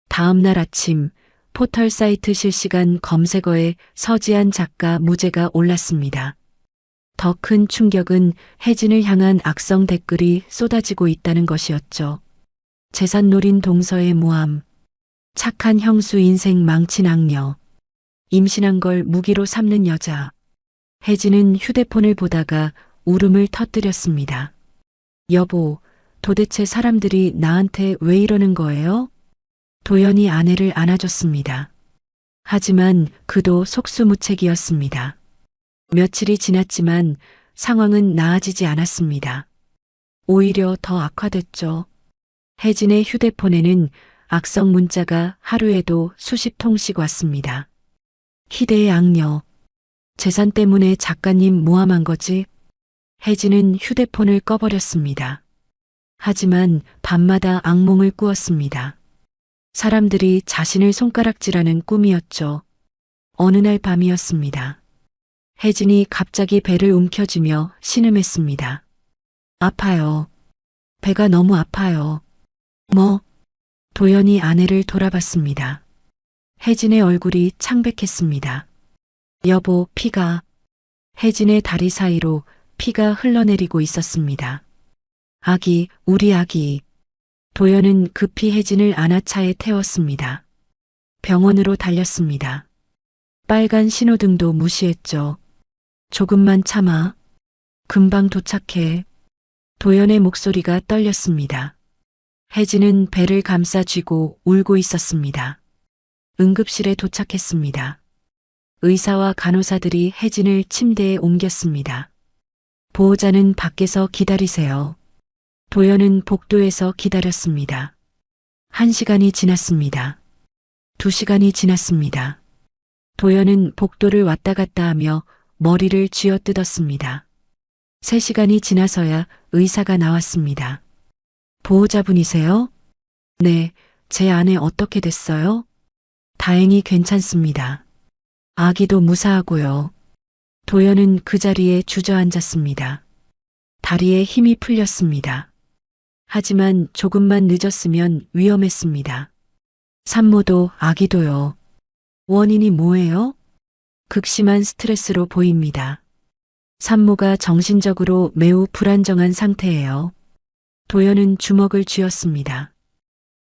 다음 날 아침 포털 사이트 실시간 검색어에 서지안 작가 무죄가 올랐습니다. 더 큰 충격은 혜진을 향한 악성 댓글이 쏟아지고 있다는 것이었죠. 재산 노린 동서의 모함, 착한 형수 인생 망친 악녀, 임신한 걸 무기로 삼는 여자. 혜진은 휴대폰을 보다가 울음을 터뜨렸습니다. 여보, 도대체 사람들이 나한테 왜 이러는 거예요? 도연이 아내를 안아줬습니다. 하지만 그도 속수무책이었습니다. 며칠이 지났지만 상황은 나아지지 않았습니다. 오히려 더 악화됐죠. 혜진의 휴대폰에는 악성 문자가 하루에도 수십 통씩 왔습니다. 희대의 악녀. 재산 때문에 작가님 모함한 거지? 혜진은 휴대폰을 꺼버렸습니다. 하지만 밤마다 악몽을 꾸었습니다. 사람들이 자신을 손가락질하는 꿈이었죠. 어느 날 밤이었습니다. 혜진이 갑자기 배를 움켜쥐며 신음했습니다. 아파요. 배가 너무 아파요. 뭐? 도연이 아내를 돌아봤습니다. 혜진의 얼굴이 창백했습니다. 여보, 피가. 혜진의 다리 사이로 피가 흘러내리고 있었습니다. 아기, 우리 아기. 도연은 급히 혜진을 안아 차에 태웠습니다. 병원으로 달렸습니다. 빨간 신호등도 무시했죠. 조금만 참아. 금방 도착해. 도연의 목소리가 떨렸습니다. 혜진은 배를 감싸 쥐고 울고 있었습니다. 응급실에 도착했습니다. 의사와 간호사들이 혜진을 침대에 옮겼습니다. 보호자는 밖에서 기다리세요. 도연은 복도에서 기다렸습니다. 1시간이 지났습니다. 2시간이 지났습니다. 도연은 복도를 왔다 갔다 하며 머리를 쥐어뜯었습니다. 3시간이 지나서야 의사가 나왔습니다. 보호자분이세요? 네, 제 아내 어떻게 됐어요? 다행히 괜찮습니다. 아기도 무사하고요. 도연은 그 자리에 주저앉았습니다. 다리에 힘이 풀렸습니다. 하지만 조금만 늦었으면 위험했습니다. 산모도 아기도요. 원인이 뭐예요? 극심한 스트레스로 보입니다. 산모가 정신적으로 매우 불안정한 상태예요. 도연은 주먹을 쥐었습니다.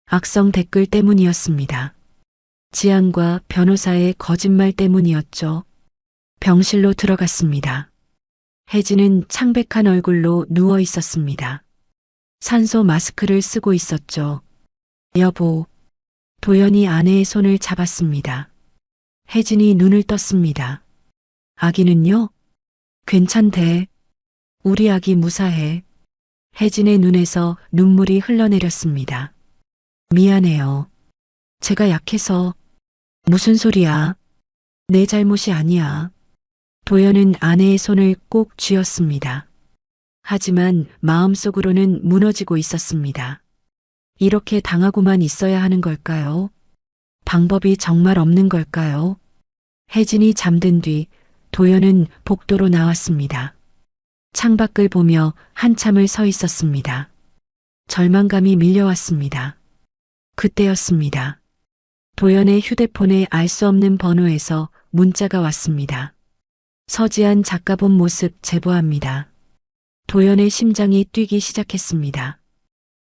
악성 댓글 때문이었습니다. 지안과 변호사의 거짓말 때문이었죠. 병실로 들어갔습니다. 혜진은 창백한 얼굴로 누워 있었습니다. 산소 마스크를 쓰고 있었죠. 여보. 도연이 아내의 손을 잡았습니다. 혜진이 눈을 떴습니다. 아기는요? 괜찮대. 우리 아기 무사해. 혜진의 눈에서 눈물이 흘러내렸습니다. 미안해요. 제가 약해서. 무슨 소리야? 내 잘못이 아니야. 도연은 아내의 손을 꼭 쥐었습니다. 하지만 마음속으로는 무너지고 있었습니다. 이렇게 당하고만 있어야 하는 걸까요? 방법이 정말 없는 걸까요? 혜진이 잠든 뒤 도연은 복도로 나왔습니다. 창밖을 보며 한참을 서 있었습니다. 절망감이 밀려왔습니다. 그때였습니다. 도연의 휴대폰에 알 수 없는 번호에서 문자가 왔습니다. 서지안 작가 본 모습 제보합니다. 도연의 심장이 뛰기 시작했습니다.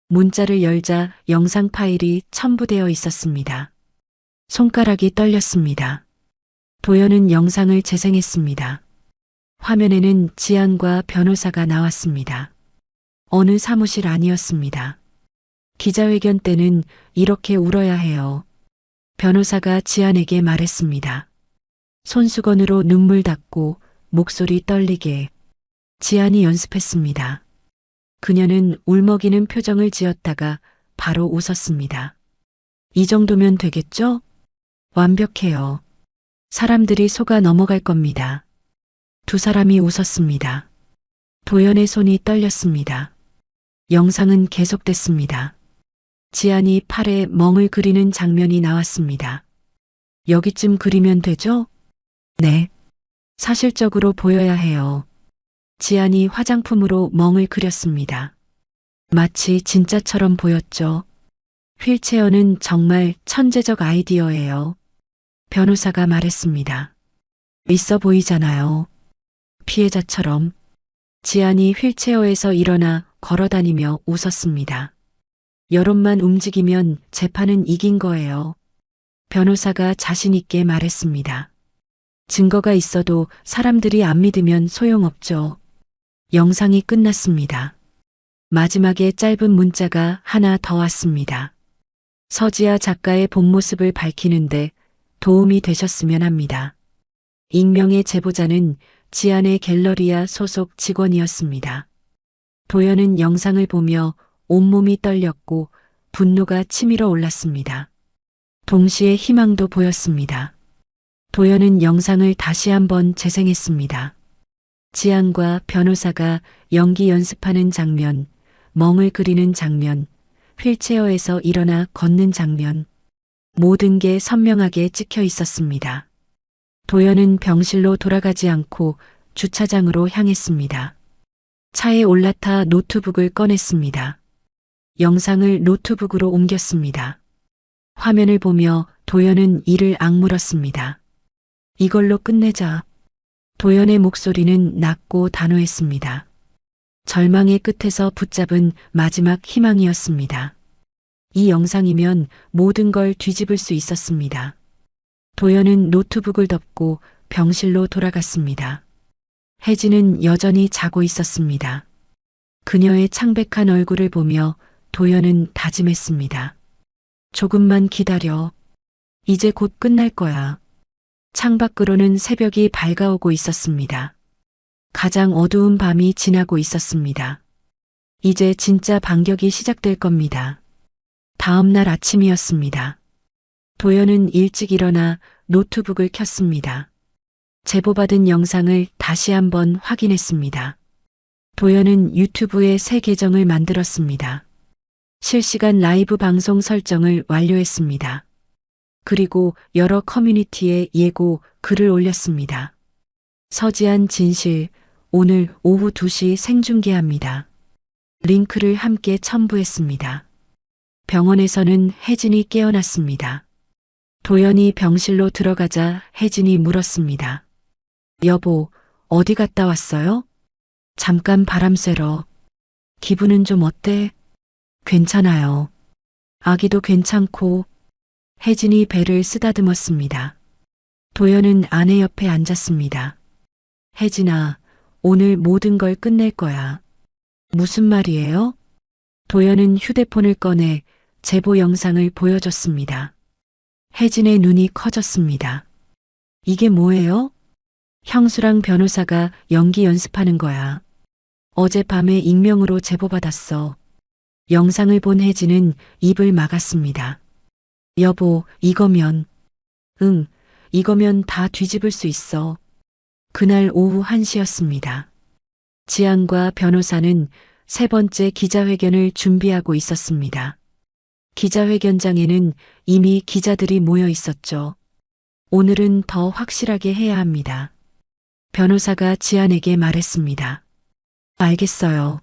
문자를 열자 영상 파일이 첨부되어 있었습니다. 손가락이 떨렸습니다. 도연은 영상을 재생했습니다. 화면에는 지안과 변호사가 나왔습니다. 어느 사무실 아니었습니다. 기자회견 때는 이렇게 울어야 해요. 변호사가 지안에게 말했습니다. 손수건으로 눈물 닦고 목소리 떨리게. 지안이 연습했습니다. 그녀는 울먹이는 표정을 지었다가 바로 웃었습니다. 이 정도면 되겠죠? 완벽해요. 사람들이 속아 넘어갈 겁니다. 두 사람이 웃었습니다. 도연의 손이 떨렸습니다. 영상은 계속됐습니다. 지안이 팔에 멍을 그리는 장면이 나왔습니다. 여기쯤 그리면 되죠? 네. 사실적으로 보여야 해요. 지안이 화장품으로 멍을 그렸습니다. 마치 진짜처럼 보였죠. 휠체어는 정말 천재적 아이디어예요. 변호사가 말했습니다. 있어 보이잖아요. 피해자처럼. 지안이 휠체어에서 일어나 걸어다니며 웃었습니다. 여론만 움직이면 재판은 이긴 거예요. 변호사가 자신있게 말했습니다. 증거가 있어도 사람들이 안 믿으면 소용없죠. 영상이 끝났습니다. 마지막에 짧은 문자가 하나 더 왔습니다. 서지아 작가의 본 모습을 밝히는데 도움이 되셨으면 합니다. 익명의 제보자는 지안의 갤러리아 소속 직원이었습니다. 도연은 영상을 보며 온몸이 떨렸고 분노가 치밀어 올랐습니다. 동시에 희망도 보였습니다. 도연은 영상을 다시 한번 재생했습니다. 지안과 변호사가 연기 연습하는 장면, 멍을 그리는 장면, 휠체어에서 일어나 걷는 장면, 모든 게 선명하게 찍혀 있었습니다. 도연은 병실로 돌아가지 않고 주차장으로 향했습니다. 차에 올라타 노트북을 꺼냈습니다. 영상을 노트북으로 옮겼습니다. 화면을 보며 도연은 이를 악물었습니다. 이걸로 끝내자. 도연의 목소리는 낮고 단호했습니다. 절망의 끝에서 붙잡은 마지막 희망이었습니다. 이 영상이면 모든 걸 뒤집을 수 있었습니다. 도연은 노트북을 덮고 병실로 돌아갔습니다. 혜진은 여전히 자고 있었습니다. 그녀의 창백한 얼굴을 보며 도연은 다짐했습니다. 조금만 기다려. 이제 곧 끝날 거야. 창밖으로는 새벽이 밝아오고 있었습니다. 가장 어두운 밤이 지나고 있었습니다. 이제 진짜 반격이 시작될 겁니다. 다음 날 아침이었습니다. 도연은 일찍 일어나 노트북을 켰습니다. 제보받은 영상을 다시 한번 확인했습니다. 도연은 유튜브에 새 계정을 만들었습니다. 실시간 라이브 방송 설정을 완료했습니다. 그리고 여러 커뮤니티에 예고 글을 올렸습니다. 서지안 진실, 오늘 오후 2시 생중계합니다. 링크를 함께 첨부했습니다. 병원에서는 혜진이 깨어났습니다. 도연이 병실로 들어가자 혜진이 물었습니다. 여보, 어디 갔다 왔어요? 잠깐 바람 쐬러. 기분은 좀 어때? 괜찮아요. 아기도 괜찮고. 혜진이 배를 쓰다듬었습니다. 도연은 아내 옆에 앉았습니다. 혜진아, 오늘 모든 걸 끝낼 거야. 무슨 말이에요? 도연은 휴대폰을 꺼내 제보 영상을 보여줬습니다. 혜진의 눈이 커졌습니다. 이게 뭐예요? 형수랑 변호사가 연기 연습하는 거야. 어젯밤에 익명으로 제보받았어. 영상을 본 혜진은 입을 막았습니다. 여보, 이거면. 응, 이거면 다 뒤집을 수 있어. 그날 오후 1시였습니다. 지안과 변호사는 세 번째 기자회견을 준비하고 있었습니다. 기자회견장에는 이미 기자들이 모여 있었죠. 오늘은 더 확실하게 해야 합니다. 변호사가 지안에게 말했습니다. 알겠어요.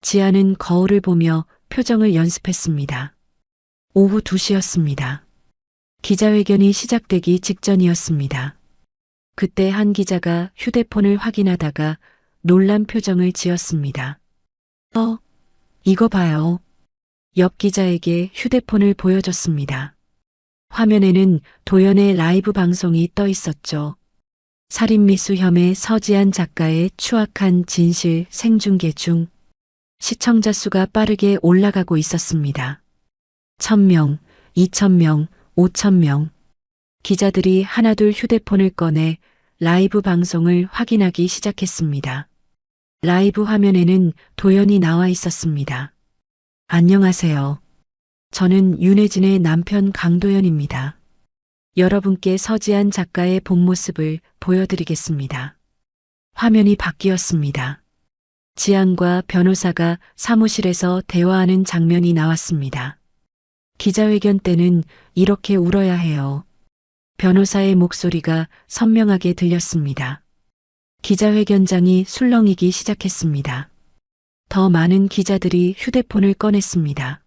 지안은 거울을 보며 표정을 연습했습니다. 오후 2시였습니다. 기자회견이 시작되기 직전이었습니다. 그때 한 기자가 휴대폰을 확인하다가 놀란 표정을 지었습니다. 이거 봐요. 옆 기자에게 휴대폰을 보여줬습니다. 화면에는 도연의 라이브 방송이 떠 있었죠. 살인미수 혐의 서지안 작가의 추악한 진실 생중계 중 시청자 수가 빠르게 올라가고 있었습니다. 1000명, 2000명, 5000명. 기자들이 하나둘 휴대폰을 꺼내 라이브 방송을 확인하기 시작했습니다. 라이브 화면에는 도연이 나와 있었습니다. 안녕하세요. 저는 윤혜진의 남편 강도연입니다. 여러분께 서지안 작가의 본 모습을 보여드리겠습니다. 화면이 바뀌었습니다. 지안과 변호사가 사무실에서 대화하는 장면이 나왔습니다. 기자회견 때는 이렇게 울어야 해요. 변호사의 목소리가 선명하게 들렸습니다. 기자회견장이 술렁이기 시작했습니다. 더 많은 기자들이 휴대폰을 꺼냈습니다.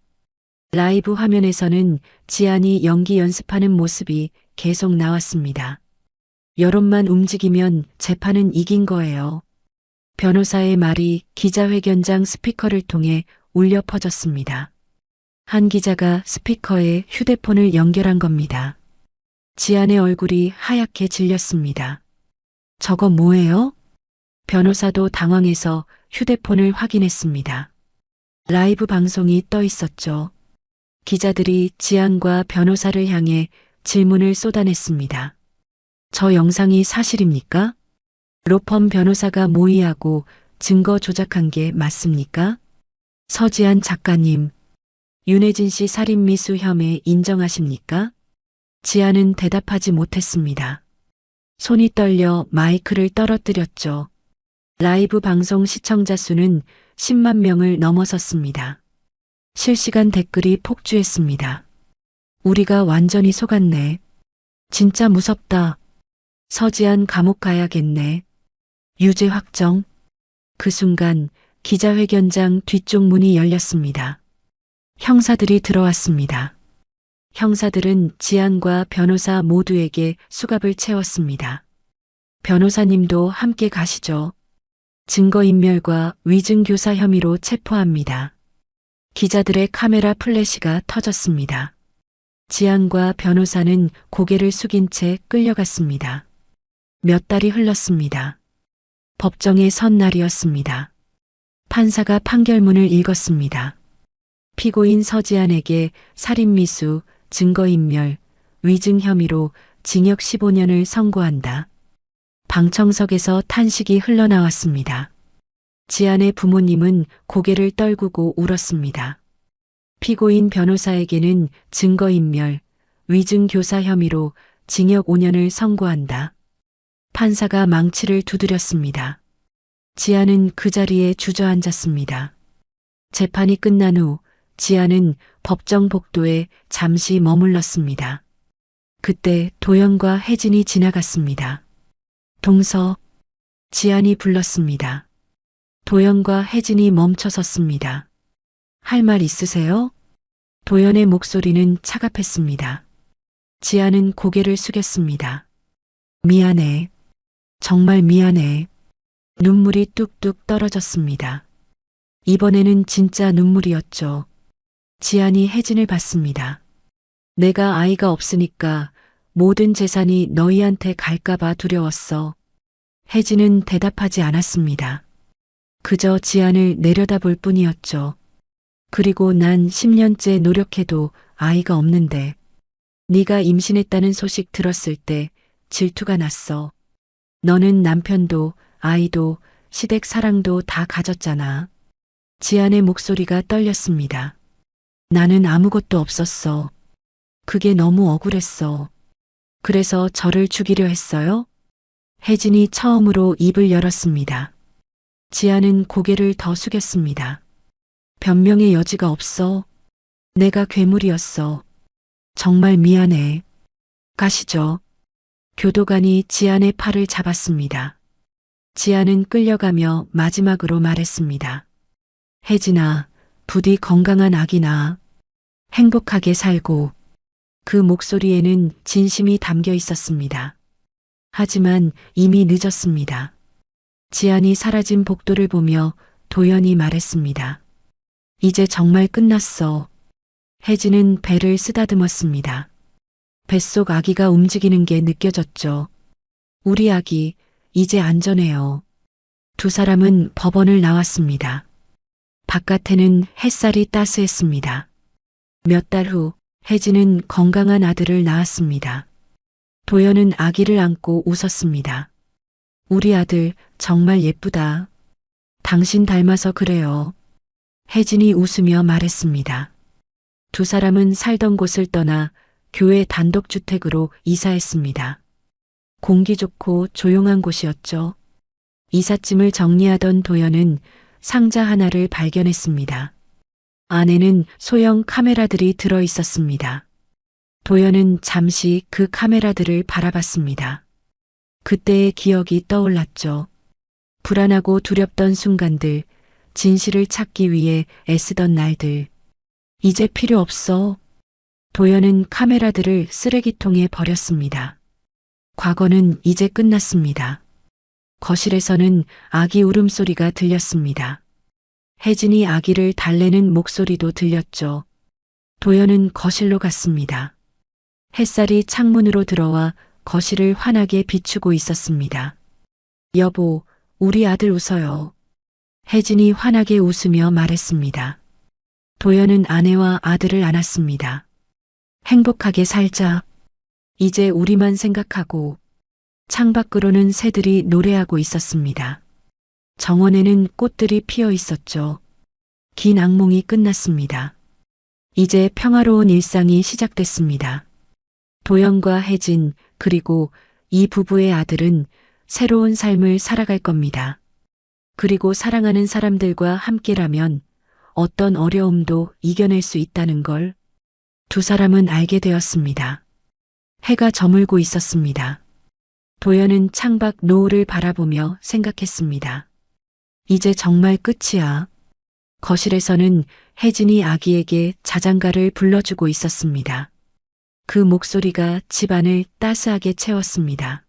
라이브 화면에서는 지안이 연기 연습하는 모습이 계속 나왔습니다. 여론만 움직이면 재판은 이긴 거예요. 변호사의 말이 기자회견장 스피커를 통해 울려 퍼졌습니다. 한 기자가 스피커에 휴대폰을 연결한 겁니다. 지안의 얼굴이 하얗게 질렸습니다. 저거 뭐예요? 변호사도 당황해서 휴대폰을 확인했습니다. 라이브 방송이 떠 있었죠. 기자들이 지안과 변호사를 향해 질문을 쏟아냈습니다. 저 영상이 사실입니까? 로펌 변호사가 모의하고 증거 조작한 게 맞습니까? 서지안 작가님, 윤혜진 씨 살인미수 혐의 인정하십니까? 지안은 대답하지 못했습니다. 손이 떨려 마이크를 떨어뜨렸죠. 라이브 방송 시청자 수는 10만 명을 넘어섰습니다. 실시간 댓글이 폭주했습니다. 우리가 완전히 속았네. 진짜 무섭다. 서지안 감옥 가야겠네. 유죄 확정. 그 순간 기자회견장 뒤쪽 문이 열렸습니다. 형사들이 들어왔습니다. 형사들은 지안과 변호사 모두에게 수갑을 채웠습니다. 변호사님도 함께 가시죠. 증거인멸과 위증교사 혐의로 체포합니다. 기자들의 카메라 플래시가 터졌습니다. 지안과 변호사는 고개를 숙인 채 끌려갔습니다. 몇 달이 흘렀습니다. 법정에 선 날이었습니다. 판사가 판결문을 읽었습니다. 피고인 서지안에게 살인미수, 증거인멸, 위증 혐의로 징역 15년을 선고한다. 방청석에서 탄식이 흘러나왔습니다. 지안의 부모님은 고개를 떨구고 울었습니다. 피고인 변호사에게는 증거인멸, 위증교사 혐의로 징역 5년을 선고한다. 판사가 망치를 두드렸습니다. 지안은 그 자리에 주저앉았습니다. 재판이 끝난 후 지안은 법정 복도에 잠시 머물렀습니다. 그때 도연과 혜진이 지나갔습니다. 동서, 지안이 불렀습니다. 도연과 혜진이 멈춰 섰습니다. 할 말 있으세요? 도연의 목소리는 차갑했습니다. 지안은 고개를 숙였습니다. 미안해. 정말 미안해. 눈물이 뚝뚝 떨어졌습니다. 이번에는 진짜 눈물이었죠. 지안이 혜진을 봤습니다. 내가 아이가 없으니까 모든 재산이 너희한테 갈까봐 두려웠어. 혜진은 대답하지 않았습니다. 그저 지안을 내려다볼 뿐이었죠. 그리고 난 10년째 노력해도 아이가 없는데 네가 임신했다는 소식 들었을 때 질투가 났어. 너는 남편도 아이도 시댁 사랑도 다 가졌잖아. 지안의 목소리가 떨렸습니다. 나는 아무것도 없었어. 그게 너무 억울했어. 그래서 저를 죽이려 했어요? 혜진이 처음으로 입을 열었습니다. 지안은 고개를 더 숙였습니다. 변명의 여지가 없어. 내가 괴물이었어. 정말 미안해. 가시죠. 교도관이 지안의 팔을 잡았습니다. 지안은 끌려가며 마지막으로 말했습니다. 혜진아, 부디 건강한 아기 낳아. 행복하게 살고. 그 목소리에는 진심이 담겨 있었습니다. 하지만 이미 늦었습니다. 지안이 사라진 복도를 보며 도연이 말했습니다. 이제 정말 끝났어. 혜진은 배를 쓰다듬었습니다. 뱃속 아기가 움직이는 게 느껴졌죠. 우리 아기, 이제 안전해요. 두 사람은 법원을 나왔습니다. 바깥에는 햇살이 따스했습니다. 몇 달 후 혜진은 건강한 아들을 낳았습니다. 도연은 아기를 안고 웃었습니다. 우리 아들 정말 예쁘다. 당신 닮아서 그래요. 혜진이 웃으며 말했습니다. 두 사람은 살던 곳을 떠나 교회 단독주택으로 이사했습니다. 공기 좋고 조용한 곳이었죠. 이삿짐을 정리하던 도연은 상자 하나를 발견했습니다. 안에는 소형 카메라들이 들어 있었습니다. 도연은 잠시 그 카메라들을 바라봤습니다. 그때의 기억이 떠올랐죠. 불안하고 두렵던 순간들, 진실을 찾기 위해 애쓰던 날들. 이제 필요 없어. 도연은 카메라들을 쓰레기통에 버렸습니다. 과거는 이제 끝났습니다. 거실에서는 아기 울음소리가 들렸습니다. 혜진이 아기를 달래는 목소리도 들렸죠. 도연은 거실로 갔습니다. 햇살이 창문으로 들어와 거실을 환하게 비추고 있었습니다. 여보, 우리 아들 웃어요. 혜진이 환하게 웃으며 말했습니다. 도연은 아내와 아들을 안았습니다. 행복하게 살자. 이제 우리만 생각하고. 창밖으로는 새들이 노래하고 있었습니다. 정원에는 꽃들이 피어 있었죠. 긴 악몽이 끝났습니다. 이제 평화로운 일상이 시작됐습니다. 도연과 혜진, 그리고 이 부부의 아들은 새로운 삶을 살아갈 겁니다. 그리고 사랑하는 사람들과 함께라면 어떤 어려움도 이겨낼 수 있다는 걸 두 사람은 알게 되었습니다. 해가 저물고 있었습니다. 도연은 창밖 노을을 바라보며 생각했습니다. 이제 정말 끝이야. 거실에서는 혜진이 아기에게 자장가를 불러주고 있었습니다. 그 목소리가 집안을 따스하게 채웠습니다.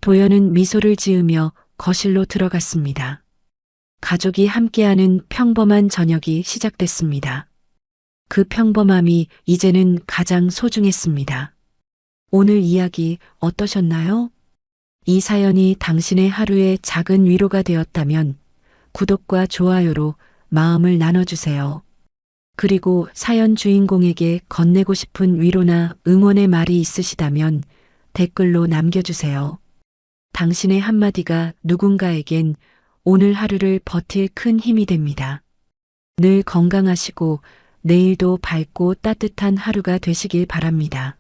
도연은 미소를 지으며 거실로 들어갔습니다. 가족이 함께하는 평범한 저녁이 시작됐습니다. 그 평범함이 이제는 가장 소중했습니다. 오늘 이야기 어떠셨나요? 이 사연이 당신의 하루에 작은 위로가 되었다면 구독과 좋아요로 마음을 나눠주세요. 그리고 사연 주인공에게 건네고 싶은 위로나 응원의 말이 있으시다면 댓글로 남겨주세요. 당신의 한마디가 누군가에겐 오늘 하루를 버틸 큰 힘이 됩니다. 늘 건강하시고 내일도 밝고 따뜻한 하루가 되시길 바랍니다.